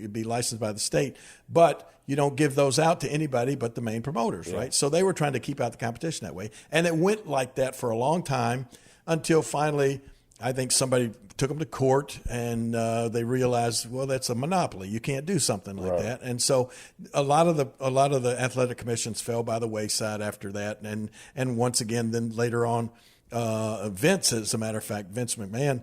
be licensed by the state. But you don't give those out to anybody but the main promoters, right? So they were trying to keep out the competition that way. And it went like that for a long time until finally, I think somebody took them to court and they realized, well, that's a monopoly. You can't do something like that. And so a lot of the athletic commissions fell by the wayside after that. And once again, then later on, Vince, as a matter of fact, Vince McMahon,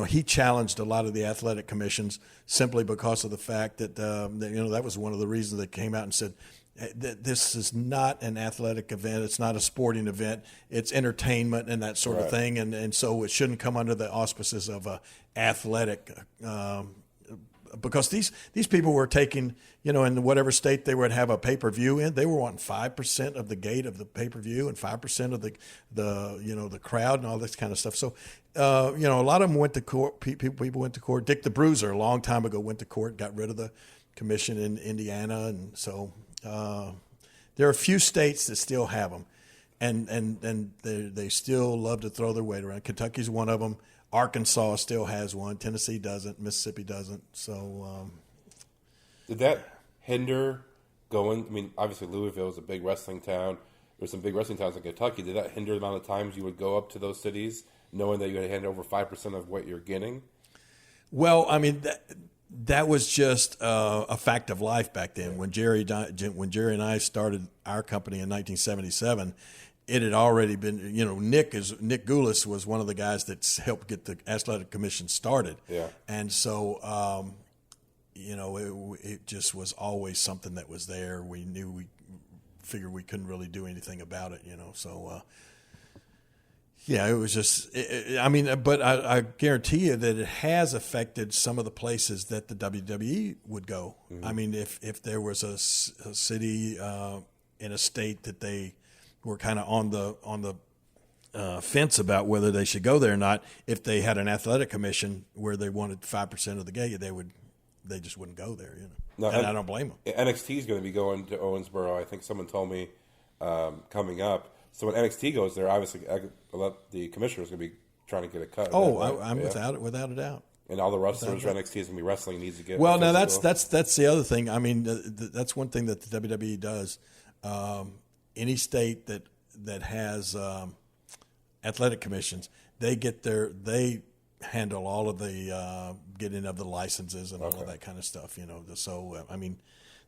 he challenged a lot of the athletic commissions simply because of the fact that, that was one of the reasons they came out and said, this is not an athletic event. It's not a sporting event. It's entertainment and that sort of thing. And so it shouldn't come under the auspices of athletic, because these people were taking, in whatever state they would have a pay-per-view in, they were wanting 5% of the gate of the pay-per-view and 5% of the crowd and all this kind of stuff. So, a lot of them went to court. People went to court. Dick the Bruiser a long time ago went to court, got rid of the commission in Indiana. And so, there are a few states that still have them, and they still love to throw their weight around. Kentucky's one of them. Arkansas still has one. Tennessee doesn't. Mississippi doesn't. So, did that hinder going? I mean, obviously Louisville is a big wrestling town. There's some big wrestling towns in Kentucky. Did that hinder the amount of times you would go up to those cities, knowing that you had to hand over 5% of what you're getting? Well, I mean that was just a fact of life back then. When Jerry and I started our company in 1977, it had already been, Nick Goulis was one of the guys that helped get the athletic commission started. Yeah. And so, it just was always something that was there. We figured we couldn't really do anything about it, so, yeah, it was just, but I guarantee you that it has affected some of the places that the WWE would go. Mm-hmm. I mean, if there was a city in a state that they were kind of on the fence about whether they should go there or not, if they had an athletic commission where they wanted 5% of the gate, they just wouldn't go there, No, and I don't blame them. NXT is going to be going to Owensboro. I think someone told me coming up. So when NXT goes there, obviously the commissioner is going to be trying to get a cut. Oh, I'm without a doubt. And all the wrestlers for NXT is going to be wrestling needs to get. Well, now that's the other thing. I mean, that's one thing that the WWE does. Any state that has athletic commissions, they handle all of the getting of the licenses and all of that kind of stuff. So I mean,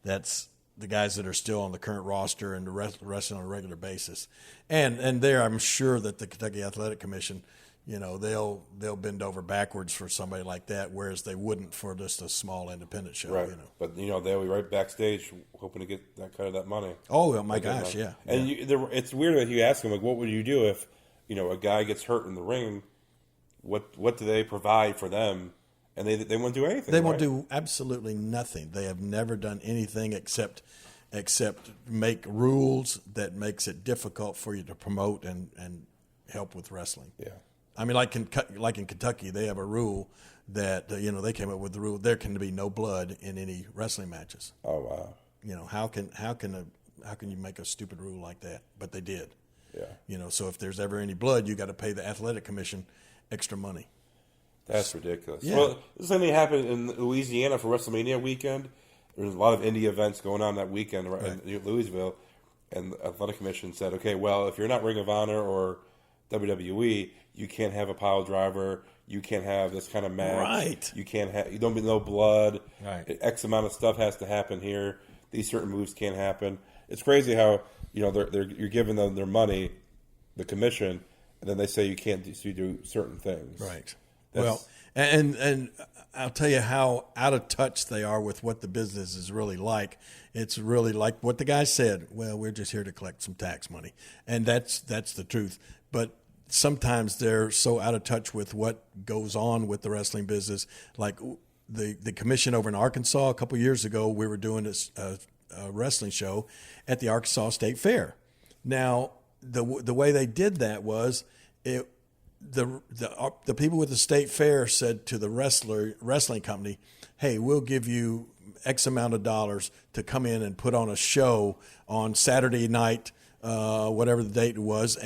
that's the guys that are still on the current roster and the rest on a regular basis. And there, I'm sure that the Kentucky Athletic Commission, they'll bend over backwards for somebody like that, whereas they wouldn't for just a small independent show. Right. But they'll be right backstage hoping to get that kind of that money. Oh my gosh, yeah. And it's weird that you ask them, like, what would you do if a guy gets hurt in the ring? What do they provide for them? And they won't do anything. They won't do absolutely nothing. They have never done anything except make rules that makes it difficult for you to promote and help with wrestling. Yeah. I mean, like in Kentucky, they have a rule that they came up with the rule there can be no blood in any wrestling matches. Oh wow! How can you make a stupid rule like that? But they did. Yeah. So if there's ever any blood, you got to pay the athletic commission extra money. That's ridiculous. Yeah. Well, the same thing happened in Louisiana for WrestleMania weekend. There's a lot of indie events going on that weekend in Louisville, and the athletic commission said, okay, well, if you're not Ring of Honor or WWE, you can't have a pile driver. You can't have this kind of match. Right. You don't be no blood. Right. X amount of stuff has to happen here. These certain moves can't happen. It's crazy how you're giving them their money, the commission, and then they say you can't do certain things. Right. Well, and I'll tell you how out of touch they are with what the business is really like. It's really like what the guy said. Well, we're just here to collect some tax money, and that's the truth. But sometimes they're so out of touch with what goes on with the wrestling business. Like the commission over in Arkansas a couple years ago, we were doing a wrestling show at the Arkansas State Fair. Now, the way they did that was the people with the state fair said to the wrestling company, hey, we'll give you X amount of dollars to come in and put on a show on Saturday night, whatever the date was,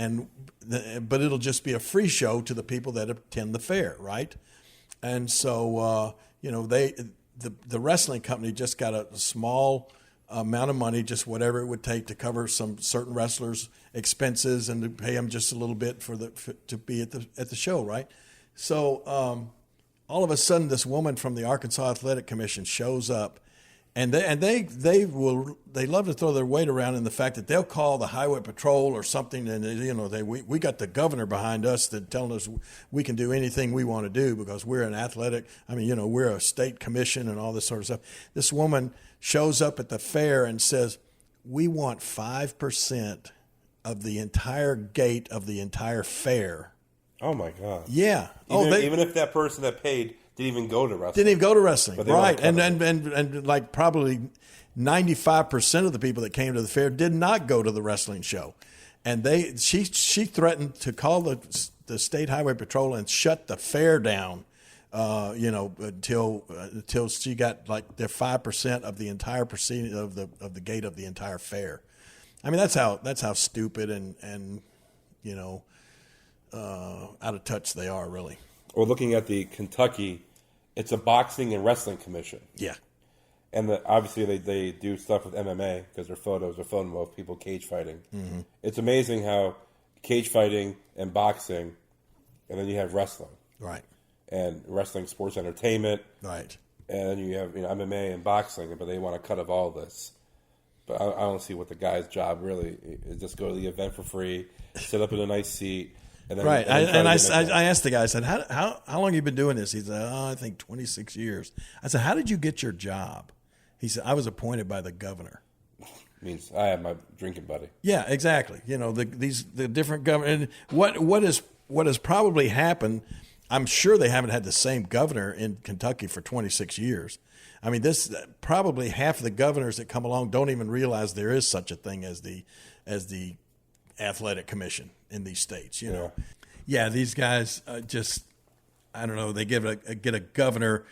but it'll just be a free show to the people that attend the fair, right? And so the wrestling company just got a small amount of money, just whatever it would take to cover some certain wrestlers' expenses and to pay them just a little bit to be at the show, right? So all of a sudden, this woman from the Arkansas Athletic Commission shows up, and they love to throw their weight around in the fact that they'll call the highway patrol or something, and we got the governor behind us that telling us we can do anything we want to do because we're an athletic. I mean, we're a state commission and all this sort of stuff. This woman shows up at the fair and says, we want 5% of the entire gate of the entire fair. Oh, my God. Yeah. Even if that person that paid didn't even go to wrestling. Didn't even go to wrestling, right. And like probably 95% of the people that came to the fair did not go to the wrestling show. And she threatened to call the state highway patrol and shut the fair down. Until she got like their 5% of the entire proceeding of the gate of the entire fair. I mean, that's how stupid and out of touch they are, really. Or looking at the Kentucky, it's a boxing and wrestling commission. Yeah, and obviously they do stuff with MMA because their photos are filmed of people cage fighting. Mm-hmm. It's amazing how cage fighting and boxing, and then you have wrestling, right? And wrestling sports entertainment. Right. And then you have MMA and boxing, but they want a cut of all this. But I don't see what the guy's job really is. Just go to the event for free, sit up in a nice seat. And then, right. I asked the guy, I said, how long have you been doing this? He said, I think 26 years. I said, how did you get your job? He said, I was appointed by the governor. Means I have my drinking buddy. Yeah, exactly. The different governor. What has probably happened, I'm sure they haven't had the same governor in Kentucky for 26 years. I mean, this probably half of the governors that come along don't even realize there is such a thing as the athletic commission in these states. Yeah, these guys just, I don't know. They get a governor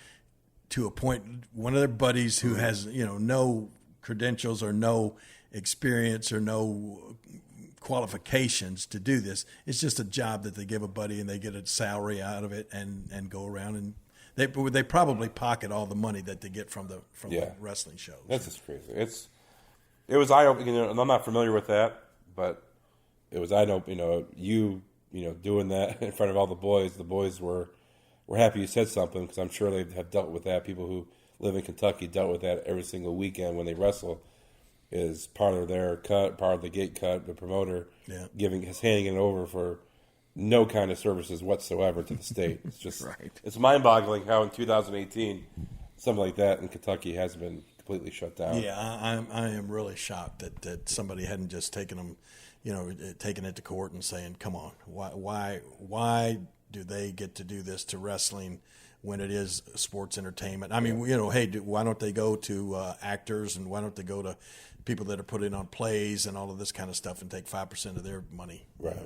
to appoint one of their buddies who has no credentials or no experience or no qualifications to do this. It's just a job that they give a buddy and they get a salary out of it and go around and they probably pocket all the money that they get from the wrestling shows. That's just crazy. It was eye-opening, and I'm not familiar with that, but it was eye-opening, doing that in front of all the boys. The boys were we're happy you said something because I'm sure they have dealt with that. People who live in Kentucky dealt with that every single weekend when they wrestle. Is part of their cut, part of the gate cut, the promoter handing it over for no kind of services whatsoever to the state. It's just It's mind-boggling how in 2018 something like that in Kentucky has been completely shut down. Yeah, I am really shocked that somebody hadn't just taken them, taken it to court and saying, "Come on, why do they get to do this to wrestling when it is sports entertainment?" I mean, hey, why don't they go to actors and why don't they go to people that are putting on plays and all of this kind of stuff and take 5% of their money? Right.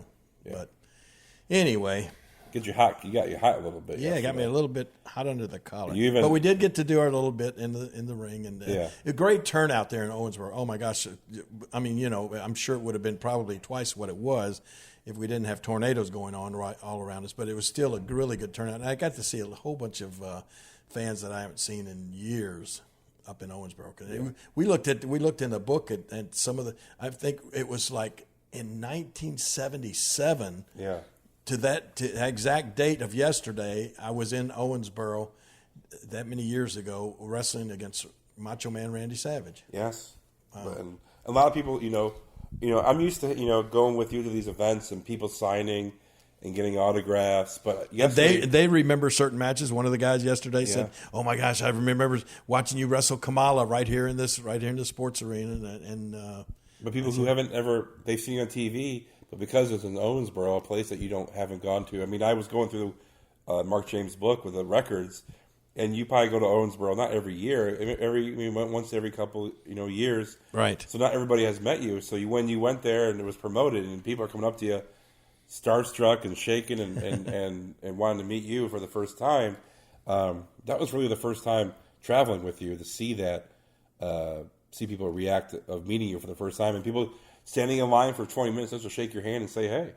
Yeah. But anyway. Get you hot. You got you hot a little bit. Yeah, it got me a little bit hot under the collar. But we did get to do our little bit in the ring, and a great turnout there in Owensboro. Oh my gosh! I mean, I'm sure it would have been probably twice what it was if we didn't have tornadoes going on all around us. But it was still a really good turnout. And I got to see a whole bunch of fans that I haven't seen in years up in Owensboro. We looked in the book at some of the. I think it was like in 1977. Yeah. To that exact date of yesterday, I was in Owensboro that many years ago wrestling against Macho Man Randy Savage. Yes. And a lot of people, I'm used to, going with you to these events and people signing and getting autographs. But yesterday, they remember certain matches. One of the guys yesterday said, "Oh my gosh, I remember watching you wrestle Kamala right here in the sports arena." But people who they've seen on TV. But because it's in Owensboro, a place that you haven't gone to. I mean, I was going through Mark James' book with the records, and you probably go to Owensboro not every year, once every couple years. Right. So not everybody has met you. So when you went there and it was promoted, and people are coming up to you, starstruck and shaking and wanting to meet you for the first time, that was really the first time traveling with you to see that, see people react of meeting you for the first time, and people standing in line for 20 minutes just to shake your hand and say, hey.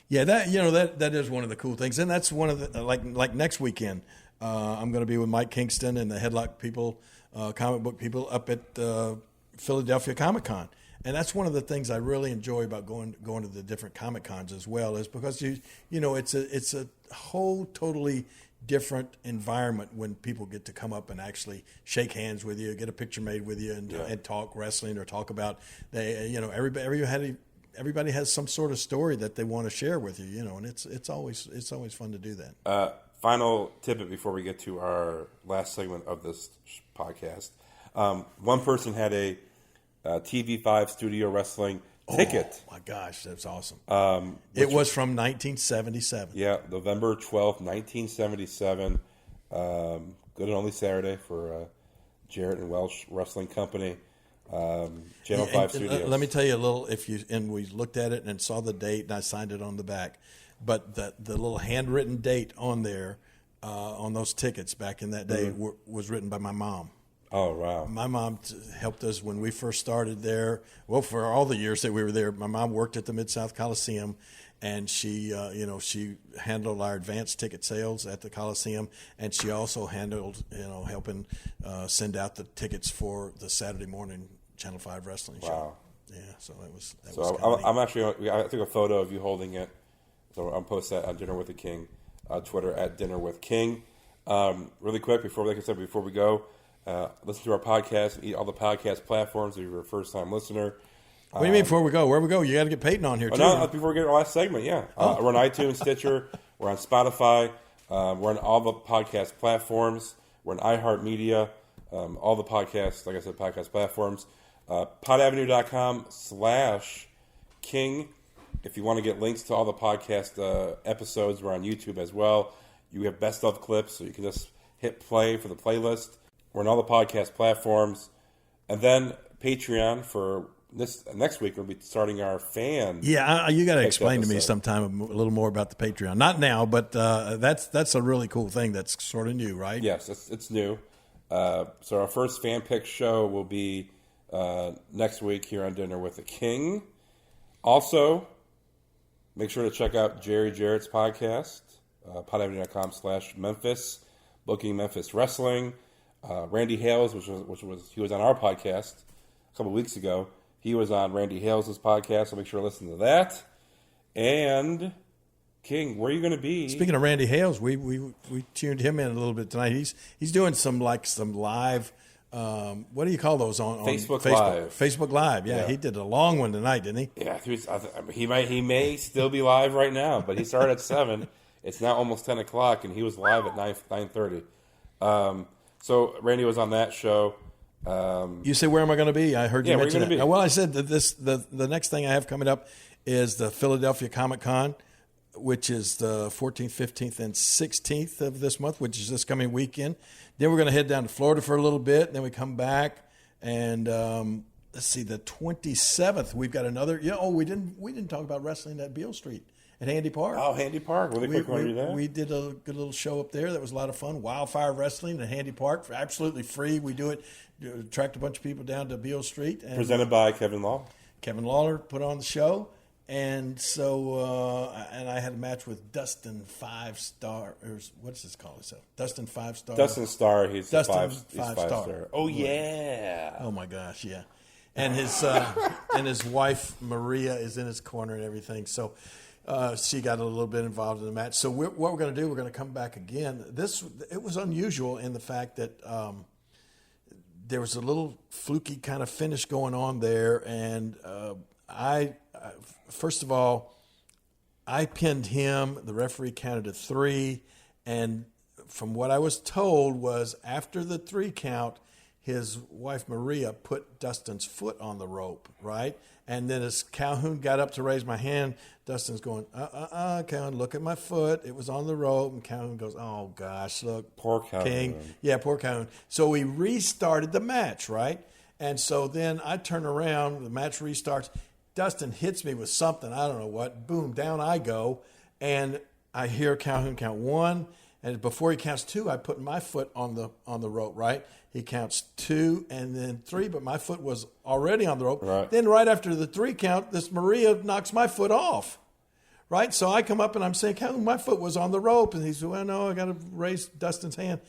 Yeah, that is one of the cool things. And that's one of the, like next weekend, I'm going to be with Mike Kingston and the Headlock people, comic book people up at Philadelphia Comic-Con. And that's one of the things I really enjoy about going to the different Comic-Cons as well, is because it's a whole totally different environment when people get to come up and actually shake hands with you, get a picture made with you, and talk wrestling or talk about everybody has some sort of story that they want to share with you, and it's always fun to do that. Final tidbit before we get to our last segment of this podcast. One person had a TV5 Studio Wrestling ticket. Oh my gosh, that's awesome. It was from 1977. Yeah, November 12th, 1977. Good and only Saturday for Jarrett and Welsh Wrestling Company. Channel 5 Studios. Let me tell you a little, we looked at it and saw the date and I signed it on the back. But the little handwritten date on there, on those tickets back in that day, was written by my mom. Oh, wow. My mom helped us when we first started there. Well, for all the years that we were there, my mom worked at the Mid-South Coliseum, and she handled our advanced ticket sales at the Coliseum, and she also handled, helping send out the tickets for the Saturday morning Channel 5 wrestling show. Wow. Yeah, so that was I'm actually, I took a photo of you holding it, so I'll post that on Dinner with the King, Twitter at Dinner with King. Really quick, before we go, listen to our podcast, eat all the podcast platforms if you're a first-time listener. What do you mean before we go? Where we go? You got to get Peyton on here, too. No, before we get to our last segment, yeah. We're on iTunes, Stitcher. We're on Spotify. We're on all the podcast platforms. We're on iHeartMedia. All the podcasts, like I said, podcast platforms. Podavenue.com/King. If you want to get links to all the podcast episodes, we're on YouTube as well. You have best of clips, so you can just hit play for the playlist. We're on all the podcast platforms. And then Patreon for this next week, we'll be starting our fan. Yeah, you got to explain to me sometime a little more about the Patreon. Not now, but that's a really cool thing that's sort of new, right? Yes, it's new. So our first fan pick show will be next week here on Dinner with the King. Also, make sure to check out Jerry Jarrett's podcast, podavenue.com/Memphis, Booking Memphis Wrestling. Randy Hales, he was on our podcast a couple weeks ago. He was on Randy Hales' podcast, so make sure to listen to that. And King, where are you going to be? Speaking of Randy Hales, we tuned him in a little bit tonight. He's doing some live. What do you call those on Facebook Live? Live. Facebook Live. Yeah, he did a long one tonight, didn't he? Yeah, he may still be live right now, but he started at 7. It's now almost 10 o'clock, and he was live at 9:30. So Randy was on that show. You say, where am I going to be? I heard you mention that. Be? Well, I said that the next thing I have coming up is the Philadelphia Comic Con, which is the 14th, 15th, and 16th of this month, which is this coming weekend. Then we're going to head down to Florida for a little bit. Then we come back, and let's see, the 27th we've got another. We didn't talk about wrestling at Beale Street at Handy Park. Oh, Handy Park. Really quick one, that. We did a good little show up there. That was a lot of fun. Wildfire Wrestling at Handy Park, absolutely free. We do it, attract a bunch of people down to Beale Street. And presented by Kevin Lawler. Kevin Lawler put on the show. And so, and I had a match with Dustin 5 Star. Or what's this called himself? Dustin 5 Star. Dustin Star. He's Dustin 5 star. Oh yeah. Oh my gosh, yeah. And his his wife Maria is in his corner and everything. So she got a little bit involved in the match. So what we're going to do? We're going to come back again. It was unusual in the fact that there was a little fluky kind of finish going on there, and first of all, I pinned him. The referee counted to 3, and from what I was told was after the 3 count, his wife Maria put Dustin's foot on the rope, right? And then as Calhoun got up to raise my hand, Dustin's going, Calhoun, look at my foot. It was on the rope. And Calhoun goes, oh, gosh, look. Poor Calhoun. King. Yeah, poor Calhoun. So we restarted the match, right? And so then I turn around, the match restarts. Dustin hits me with something, I don't know what. Boom, down I go. And I hear Calhoun count 1. And before he counts 2, I put my foot on the rope, right? He counts 2 and then 3, but my foot was already on the rope. Right. Then right after the 3 count, this Maria knocks my foot off, right? So I come up and I'm saying, Calhoun, my foot was on the rope. And he said, well, no, I got to raise Dustin's hand.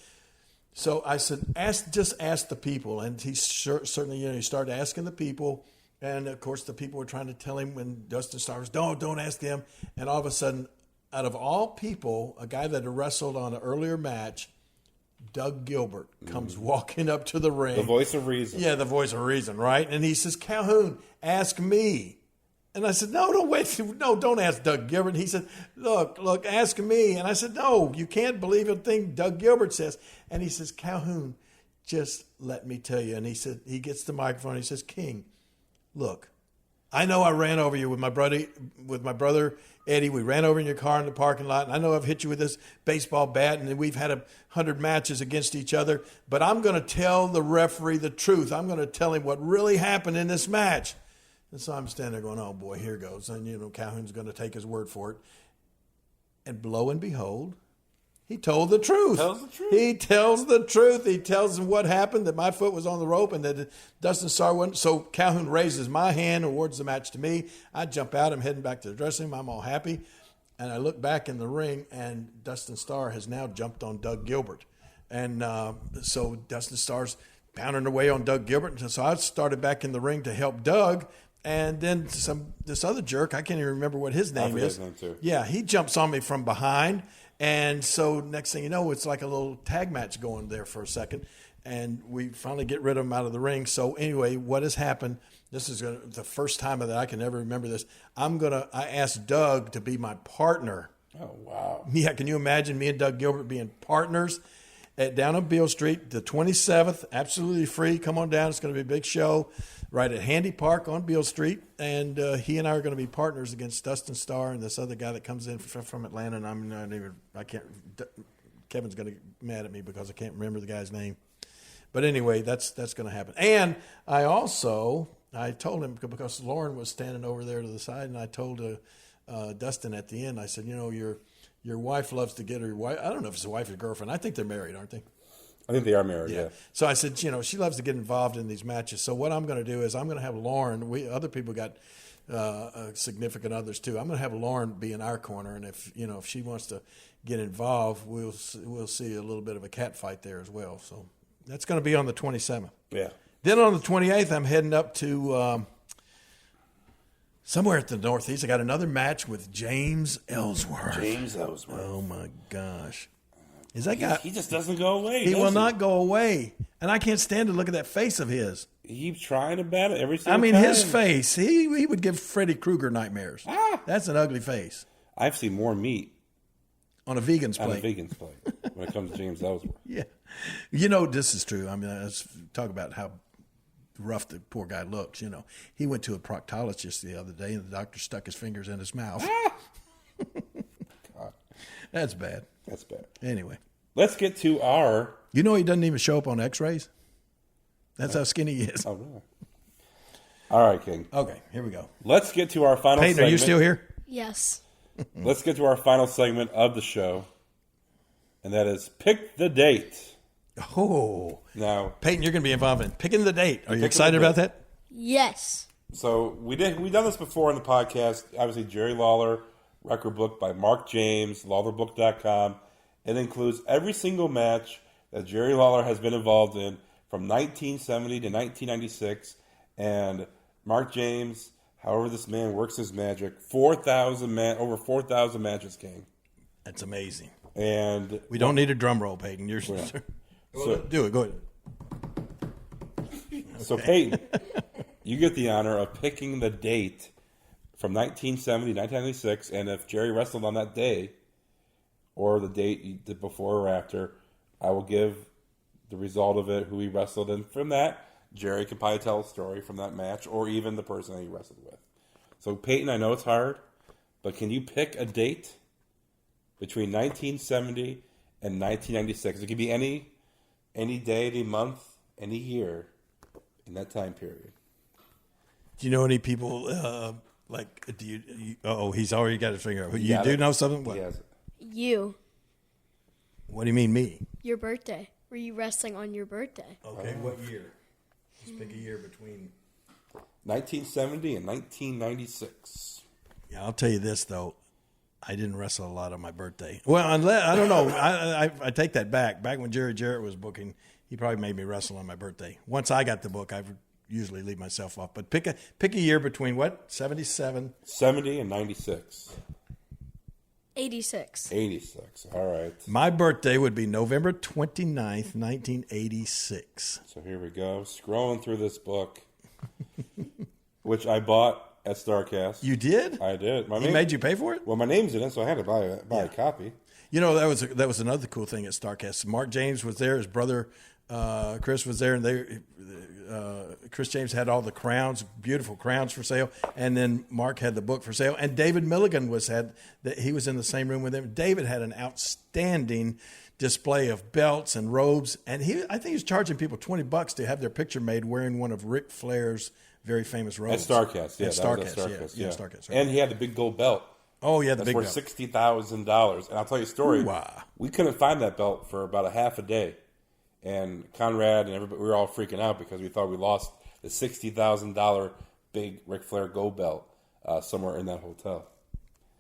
So I said, just ask the people. And he certainly, he started asking the people. And, of course, the people were trying to tell him when Dustin Starr was, don't ask them. And all of a sudden, out of all people, a guy that had wrestled on an earlier match, Doug Gilbert, comes walking up to the ring. The voice of reason. Yeah, the voice of reason, right? And he says, Calhoun, ask me. And I said, no, don't ask Doug Gilbert. And he said, look, ask me. And I said, no, you can't believe a thing Doug Gilbert says. And he says, Calhoun, just let me tell you. And he said, he gets the microphone. And he says, King, look, I know I ran over you with my brother Eddie. We ran over in your car in the parking lot, and I know I've hit you with this baseball bat, and we've had 100 matches against each other. But I'm going to tell the referee the truth. I'm going to tell him what really happened in this match. And so I'm standing there going, "Oh boy, here goes." And Calhoun's going to take his word for it. And lo and behold, he told the truth. He tells the truth. He tells him what happened, that my foot was on the rope and that Dustin Starr wasn't. So Calhoun raises my hand, awards the match to me. I jump out. I'm heading back to the dressing room. I'm all happy. And I look back in the ring, and Dustin Starr has now jumped on Doug Gilbert. And so Dustin Starr's pounding away on Doug Gilbert. And so I started back in the ring to help Doug. And then this other jerk, I can't even remember what his name is. His name too. Yeah, he jumps on me from behind. And so next thing you know, it's like a little tag match going there for a second. And we finally get rid of him out of the ring. So anyway, what has happened, this is the first time that I can ever remember this. I asked Doug to be my partner. Oh, wow. Yeah, can you imagine me and Doug Gilbert being partners down on Beale Street, the 27th, absolutely free. Come on down. It's going to be a big show right at Handy Park on Beale Street. And he and I are going to be partners against Dustin Starr and this other guy that comes in from Atlanta. And Kevin's going to get mad at me because I can't remember the guy's name. But anyway, that's going to happen. And I told him, because Lauren was standing over there to the side, and I told Dustin at the end, I said, your wife loves to get her wife. I don't know if it's a wife or girlfriend. I think they're married, aren't they? I think they are married, yeah. So I said, she loves to get involved in these matches. So what I'm going to do is I'm going to have Lauren. Other people got significant others too. I'm going to have Lauren be in our corner, and if she wants to get involved, we'll see a little bit of a cat fight there as well. So that's going to be on the 27th. Yeah. Then on the 28th, I'm heading up to Somewhere at the Northeast, I got another match with James Ellsworth. James Ellsworth. Oh, my gosh. Is that guy? He just doesn't go away. He will not go away. And I can't stand to look at that face of his. He keeps trying to bat it every single time. His face, he would give Freddy Krueger nightmares. That's an ugly face. I've seen more meat on a vegan's plate. On a vegan's plate when it comes to James Ellsworth. Yeah. This is true. Let's talk about how rough the poor guy looks. He went to a proctologist the other day, and the doctor stuck his fingers in his mouth. God. That's bad. That's bad. Anyway. Let's get to our... He doesn't even show up on x-rays? That's how skinny he is. Oh, really? All right, King. Okay, here we go. Let's get to our final segment. Peyton, are you still here? Yes. Let's get to our final segment of the show, and that is Pick the Date. Oh. Now, Peyton, you're going to be involved in picking the date. Are you excited about that? Yes. So we've done this before in the podcast. Obviously, Jerry Lawler, record book by Mark James, lawlerbook.com. It includes every single match that Jerry Lawler has been involved in from 1970 to 1996. And Mark James, however this man works his magic, over 4,000 matches, King. That's amazing. And we don't need a drum roll, Peyton. You're do it. Go ahead. So, Peyton, you get the honor of picking the date from 1970 to 1996, and if Jerry wrestled on that day, or the date you did before or after, I will give the result of it, who he wrestled, and from that, Jerry can probably tell a story from that match, or even the person that he wrestled with. So, Peyton, I know it's hard, but can you pick a date between 1970 and 1996? It could be any day, any month, any year in that time period. Do you know any people, he's already got his finger up. You do know something? What? He has it. You. What do you mean, me? Your birthday. Were you wrestling on your birthday? Okay, what year? Let's pick a year between 1970 and 1996. Yeah, I'll tell you this, though. I didn't wrestle a lot on my birthday. Well, I don't know. I take that back. Back when Jerry Jarrett was booking, he probably made me wrestle on my birthday. Once I got the book, I would usually leave myself off. But pick a year between what? 77? 70 and 96. 86. 86. All right. My birthday would be November 29th, 1986. So here we go. Scrolling through this book, which I bought at Starrcast. You did? I did. He made you pay for it? Well, my name's in it, so I had to buy a copy. That was another cool thing at Starrcast. Mark James was there. His brother Chris was there, and Chris James had all the crowns, beautiful crowns for sale, and then Mark had the book for sale. And David Milligan he was in the same room with him. David had an outstanding display of belts and robes, and I think he was charging people $20 to have their picture made wearing one of Ric Flair's very famous robes. At Starrcast, yeah. Starrcast. Starrcast. And he had the big gold belt. Oh, yeah, the big belt. That's worth $60,000. And I'll tell you a story. Ooh-wah. We couldn't find that belt for about a half a day. And Conrad and everybody, we were all freaking out because we thought we lost the $60,000 big Ric Flair gold belt somewhere in that hotel.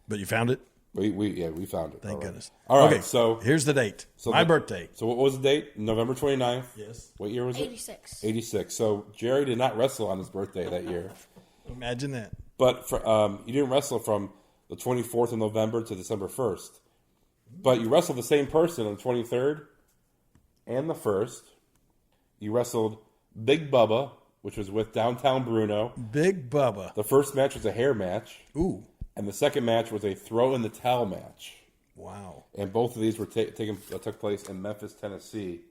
But you found it? We found it. Thank goodness. All right, okay, so here's the date. My birthday. So what was the date? November 29th? Yes. What year was it? 86. 86. So Jerry did not wrestle on his birthday that year. Imagine that. But you didn't wrestle from the 24th of November to December 1st. But you wrestled the same person on the 23rd and the 1st. You wrestled Big Bubba, which was with Downtown Bruno. Big Bubba. The first match was a hair match. Ooh. And the second match was a throw-in-the-towel match. Wow. And both of these were took place in Memphis, Tennessee.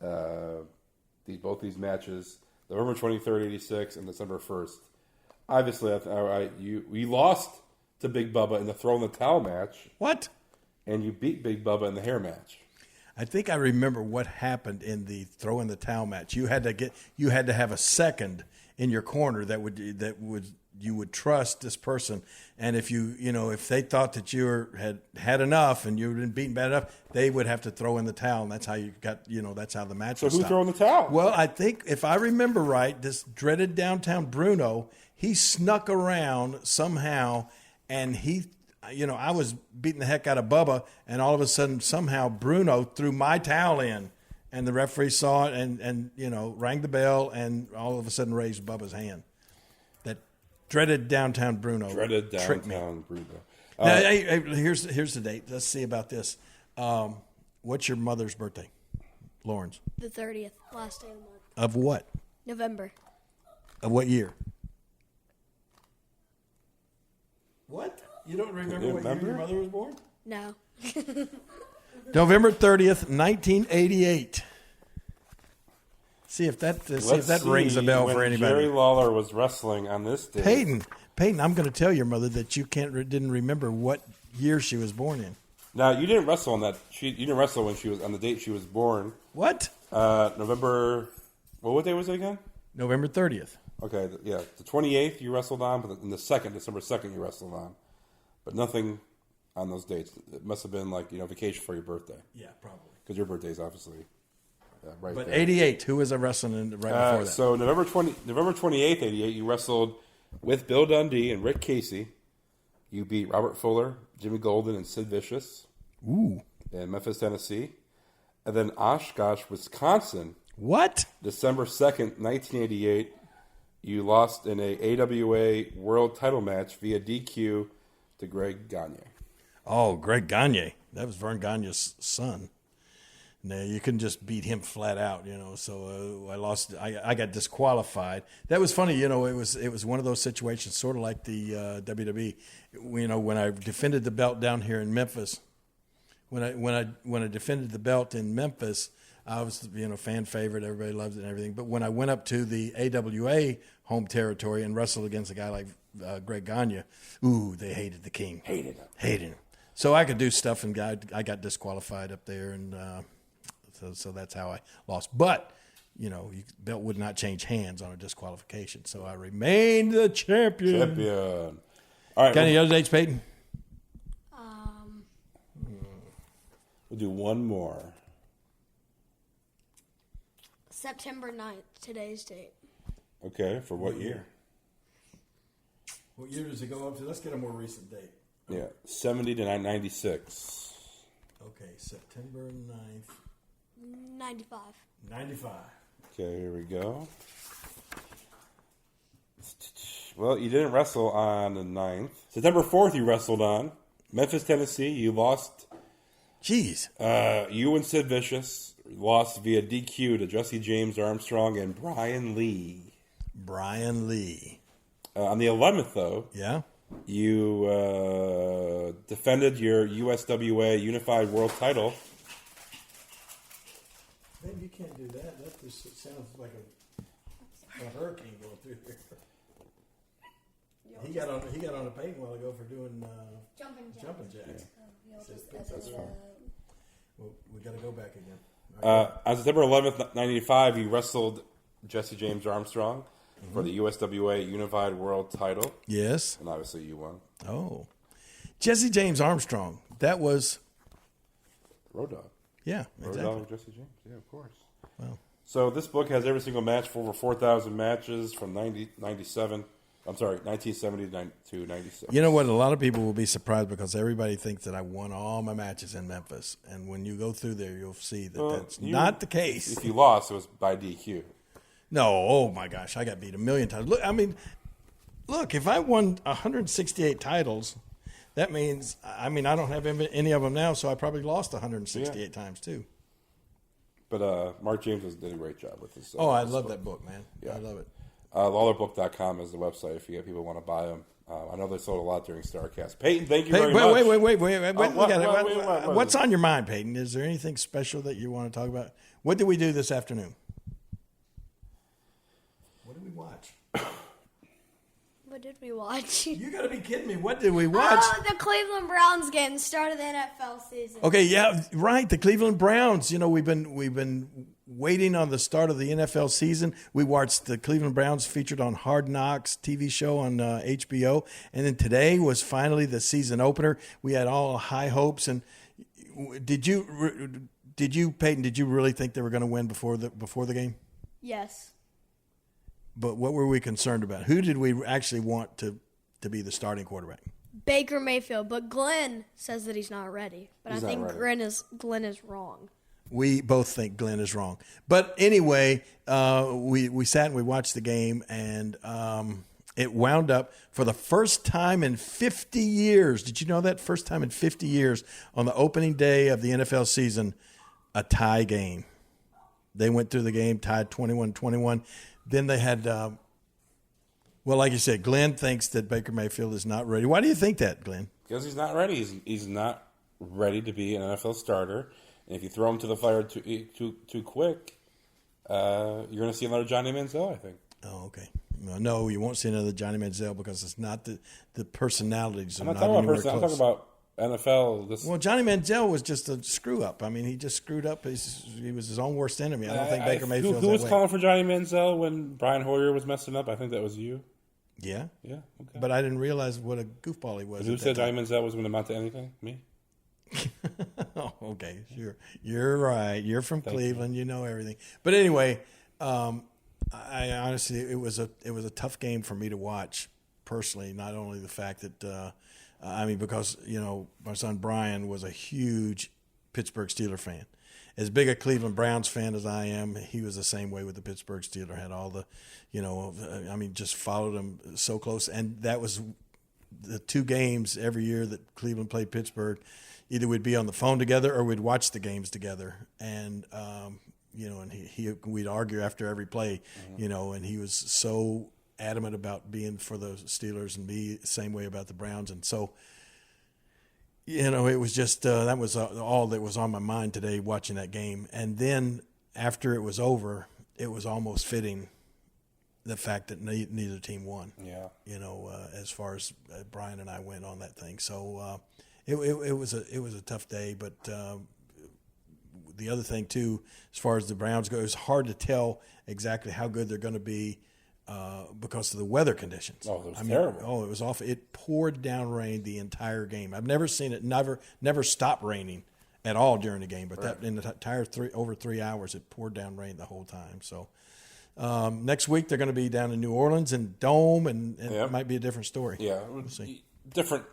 Both these matches, November 23rd, 86, and December 1st. Obviously, we lost to Big Bubba in the throw-in-the-towel match. What? And you beat Big Bubba in the hair match. I think I remember what happened in the throw-in-the-towel match. You had to have a second in your corner you would trust this person, and if if they thought that you had enough and you had been beaten bad enough, they would have to throw in the towel, and that's how you got that's how the match was. So who threw in the towel? Well, I think if I remember right, this dreaded Downtown Bruno, he snuck around somehow, and I was beating the heck out of Bubba, and all of a sudden somehow Bruno threw my towel in, and the referee saw it and rang the bell, and all of a sudden raised Bubba's hand. Dreaded downtown Bruno. Dreaded downtown Bruno. Now, hey, here's the date. Let's see about this. What's your mother's birthday? Lauren's. The 30th, last day of the month. Of what? November. Of what year? What? You don't remember what year your mother was born? No. November 30th, 1988. See if that rings a bell for anybody. Jerry Lawler was wrestling on this day. Peyton, I'm going to tell your mother that you didn't remember what year she was born in. Now, you didn't wrestle on that. You didn't wrestle when she was on the date she was born. What? November. Well, what day was it again? November 30th. Okay, yeah, the 28th you wrestled on, but in the December 2nd you wrestled on, but nothing on those dates. It must have been like vacation for your birthday. Yeah, probably. Because your birthday's obviously right. But there. 88, who was wrestling right before that? So November 28th, 88, you wrestled with Bill Dundee and Rick Casey. You beat Robert Fuller, Jimmy Golden, and Sid Vicious. Ooh. In Memphis, Tennessee. And then Oshkosh, Wisconsin. What? December 2nd, 1988, you lost in a AWA world title match via DQ to Greg Gagne. Oh, Greg Gagne. That was Vern Gagne's son. No, you couldn't just beat him flat out, So I lost. I got disqualified. That was funny, It was one of those situations, sort of like the WWE. When I defended the belt down here in Memphis, when I defended the belt in Memphis, I was fan favorite. Everybody loved it and everything. But when I went up to the AWA home territory and wrestled against a guy like Greg Gagne, they hated the King. Hated him. So I could do stuff, and I got disqualified up there, and. So that's how I lost. But, belt would not change hands on a disqualification. So I remained the champion. All right. Got any other dates, Peyton? We'll do one more. September 9th, today's date. Okay, for what year? What year does it go up to? Let's get a more recent date. Yeah, 70 to 96. Okay, September 9th. 95. 95. Okay, here we go. Well, you didn't wrestle on the 9th. September 4th, you wrestled on. Memphis, Tennessee, you lost. Jeez. You and Sid Vicious lost via DQ to Jesse James Armstrong and Brian Lee. On the 11th, though. Yeah. You defended your USWA Unified World title. Man, you can't do that. That just sounds like a hurricane going through here. He got on a Peyton a while ago for doing jumping jacks. Yeah. That's fine. Well, we got to go back again. Right. On September 11th, 1985, you wrestled Jesse James Armstrong for the USWA Unified World title. Yes. And obviously you won. Oh. Jesse James Armstrong. That was... Road Dogg. Yeah, exactly. Road Dogg, Jesse James. Yeah, of course. Wow. So this book has every single match for over 4,000 matches from 1970 to 96. You know what? A lot of people will be surprised because everybody thinks that I won all my matches in Memphis. And when you go through there, you'll see that that's not the case. If you lost, it was by DQ. No, oh my gosh, I got beat a million times. Look, if I won 168 titles, that means, I don't have any of them now, so I probably lost 168 times too. But Mark James did a great job with this. I love that book, man. Yeah. I love it. Lawlerbook.com is the website if people want to buy them. I know they sold a lot during Starrcast. Peyton, thank you very much. Wait. What's on your mind, Peyton? Is there anything special that you want to talk about? What did we do this afternoon? What did we watch? What did we watch? You got to be kidding me. What did we watch? Oh, the Cleveland Browns game, the start of the NFL season. Okay, yeah, right. The Cleveland Browns. We've been waiting on the start of the NFL season. We watched the Cleveland Browns featured on Hard Knocks TV show on HBO, and then today was finally the season opener. We had all high hopes. And did you, Peyton? Did you really think they were going to win before the game? Yes. But what were we concerned about? Who did we actually want to be the starting quarterback? Baker Mayfield, but Glenn says that he's not ready. But I think Glenn is wrong. We both think Glenn is wrong. But anyway, we sat and we watched the game, and It wound up for the first time in 50 years. Did you know that? First time in 50 years on the opening day of the NFL season, a tie game. They went through the game, tied 21-21. Then they had, well, like you said, Glenn thinks that Baker Mayfield is not ready. Why do you think that, Glenn? Because he's not ready. He's not ready to be an NFL starter. And if you throw him to the fire too quick, you're going to see another Johnny Manziel, I think. Oh, okay. No, you won't see another Johnny Manziel because it's not the personalities. I'm not talking about person. I'm talking about NFL. Well, Johnny Manziel was just a screw up. I mean, he just screwed up. He was his own worst enemy. I don't think Baker Mayfield. Who was calling for Johnny Manziel when Brian Hoyer was messing up? I think that was you. Yeah. Yeah. Okay. But I didn't realize what a goofball he was. Who said Johnny Manziel was going to amount to anything? Me. Oh, okay. Sure. You're right. You're from Cleveland. You know everything. But anyway, I honestly, it was a tough game for me to watch personally. Not only the fact that, because my son Brian was a huge Pittsburgh Steelers fan. As big a Cleveland Browns fan as I am, he was the same way with the Pittsburgh Steelers. Had all the, just followed them so close. And that was the two games every year that Cleveland played Pittsburgh. Either we'd be on the phone together or we'd watch the games together. And, and we'd argue after every play, and he was so adamant about being for the Steelers and me the same way about the Browns. And so, it was just that was all that was on my mind today watching that game. And then after it was over, it was almost fitting the fact that neither team won. Yeah. As far as Brian and I went on that thing. So it was a tough day, but the other thing too, as far as the Browns go, it's hard to tell exactly how good they're going to be because of the weather conditions. Oh, it was terrible. Oh, it was awful. It poured down rain the entire game. I've never seen it never stop raining at all during the game, but that in the entire over 3 hours, it poured down rain the whole time. So next week they're going to be down in New Orleans and Dome, and it might be a different story. Yeah, we'll see. Different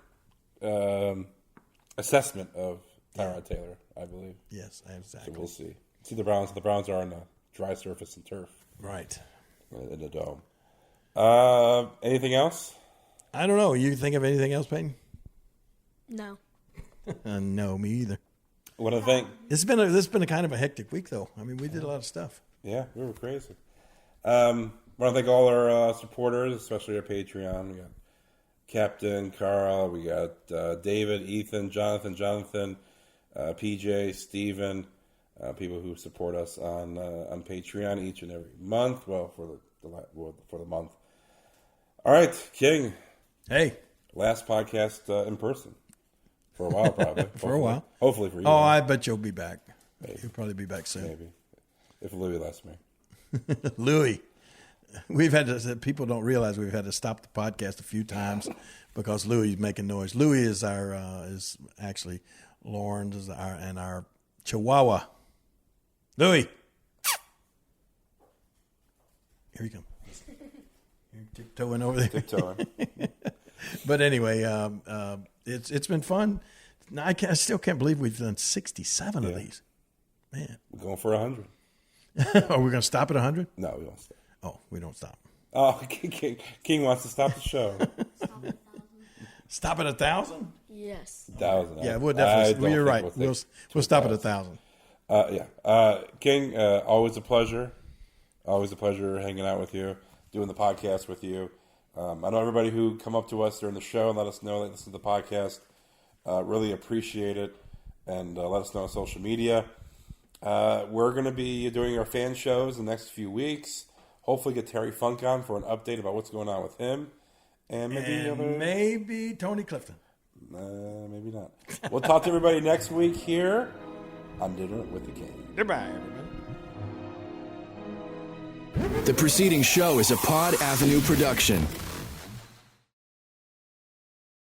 assessment of Tyrod Taylor, I believe. Yes, exactly. So we'll see. See the Browns. The Browns are on a dry surface and turf. Right. In the Dome. Anything else? I don't know. You think of anything else, Peyton? No. No, me either. What do you think? This has been a kind of a hectic week, though. I mean, we did a lot of stuff. Yeah, we were crazy. Want to thank all our supporters, especially our Patreon. We got Captain, Carl, we got David, Ethan, Jonathan, PJ, Steven, people who support us on Patreon each and every month. Well, for the month. All right, King. Hey. Last podcast in person for a while, probably. For a while. Hopefully for you. Oh, I bet you'll be back. Maybe. You'll probably be back soon. Maybe. If Louis lets me. Louis. We've had to, people don't realize we've had to stop the podcast a few times because Louis is making noise. Louis is is actually Lauren's and our Chihuahua. Louis. Here he comes. You're tiptoeing over there. Tiptoeing. But anyway, it's been fun. I still can't believe we've done 67 of these. Man. We're going for 100. Are we going to stop at 100? No, we don't stop. Oh, we don't stop. Oh, King wants to stop the show. Stop at 1,000? Yes. 1,000. Yeah, we'll definitely. You're right. We'll stop at 1,000. King, always a pleasure. Always a pleasure hanging out with you, doing the podcast with you. I know everybody who come up to us during the show and let us know they listen to the podcast. Really appreciate it, and let us know on social media. We're going to be doing our fan shows in the next few weeks. Hopefully get Terry Funk on for an update about what's going on with him. And maybe Tony Clifton. Maybe not. We'll talk to everybody next week here on Dinner with the King. Goodbye, everybody. The preceding show is a Pod Avenue production.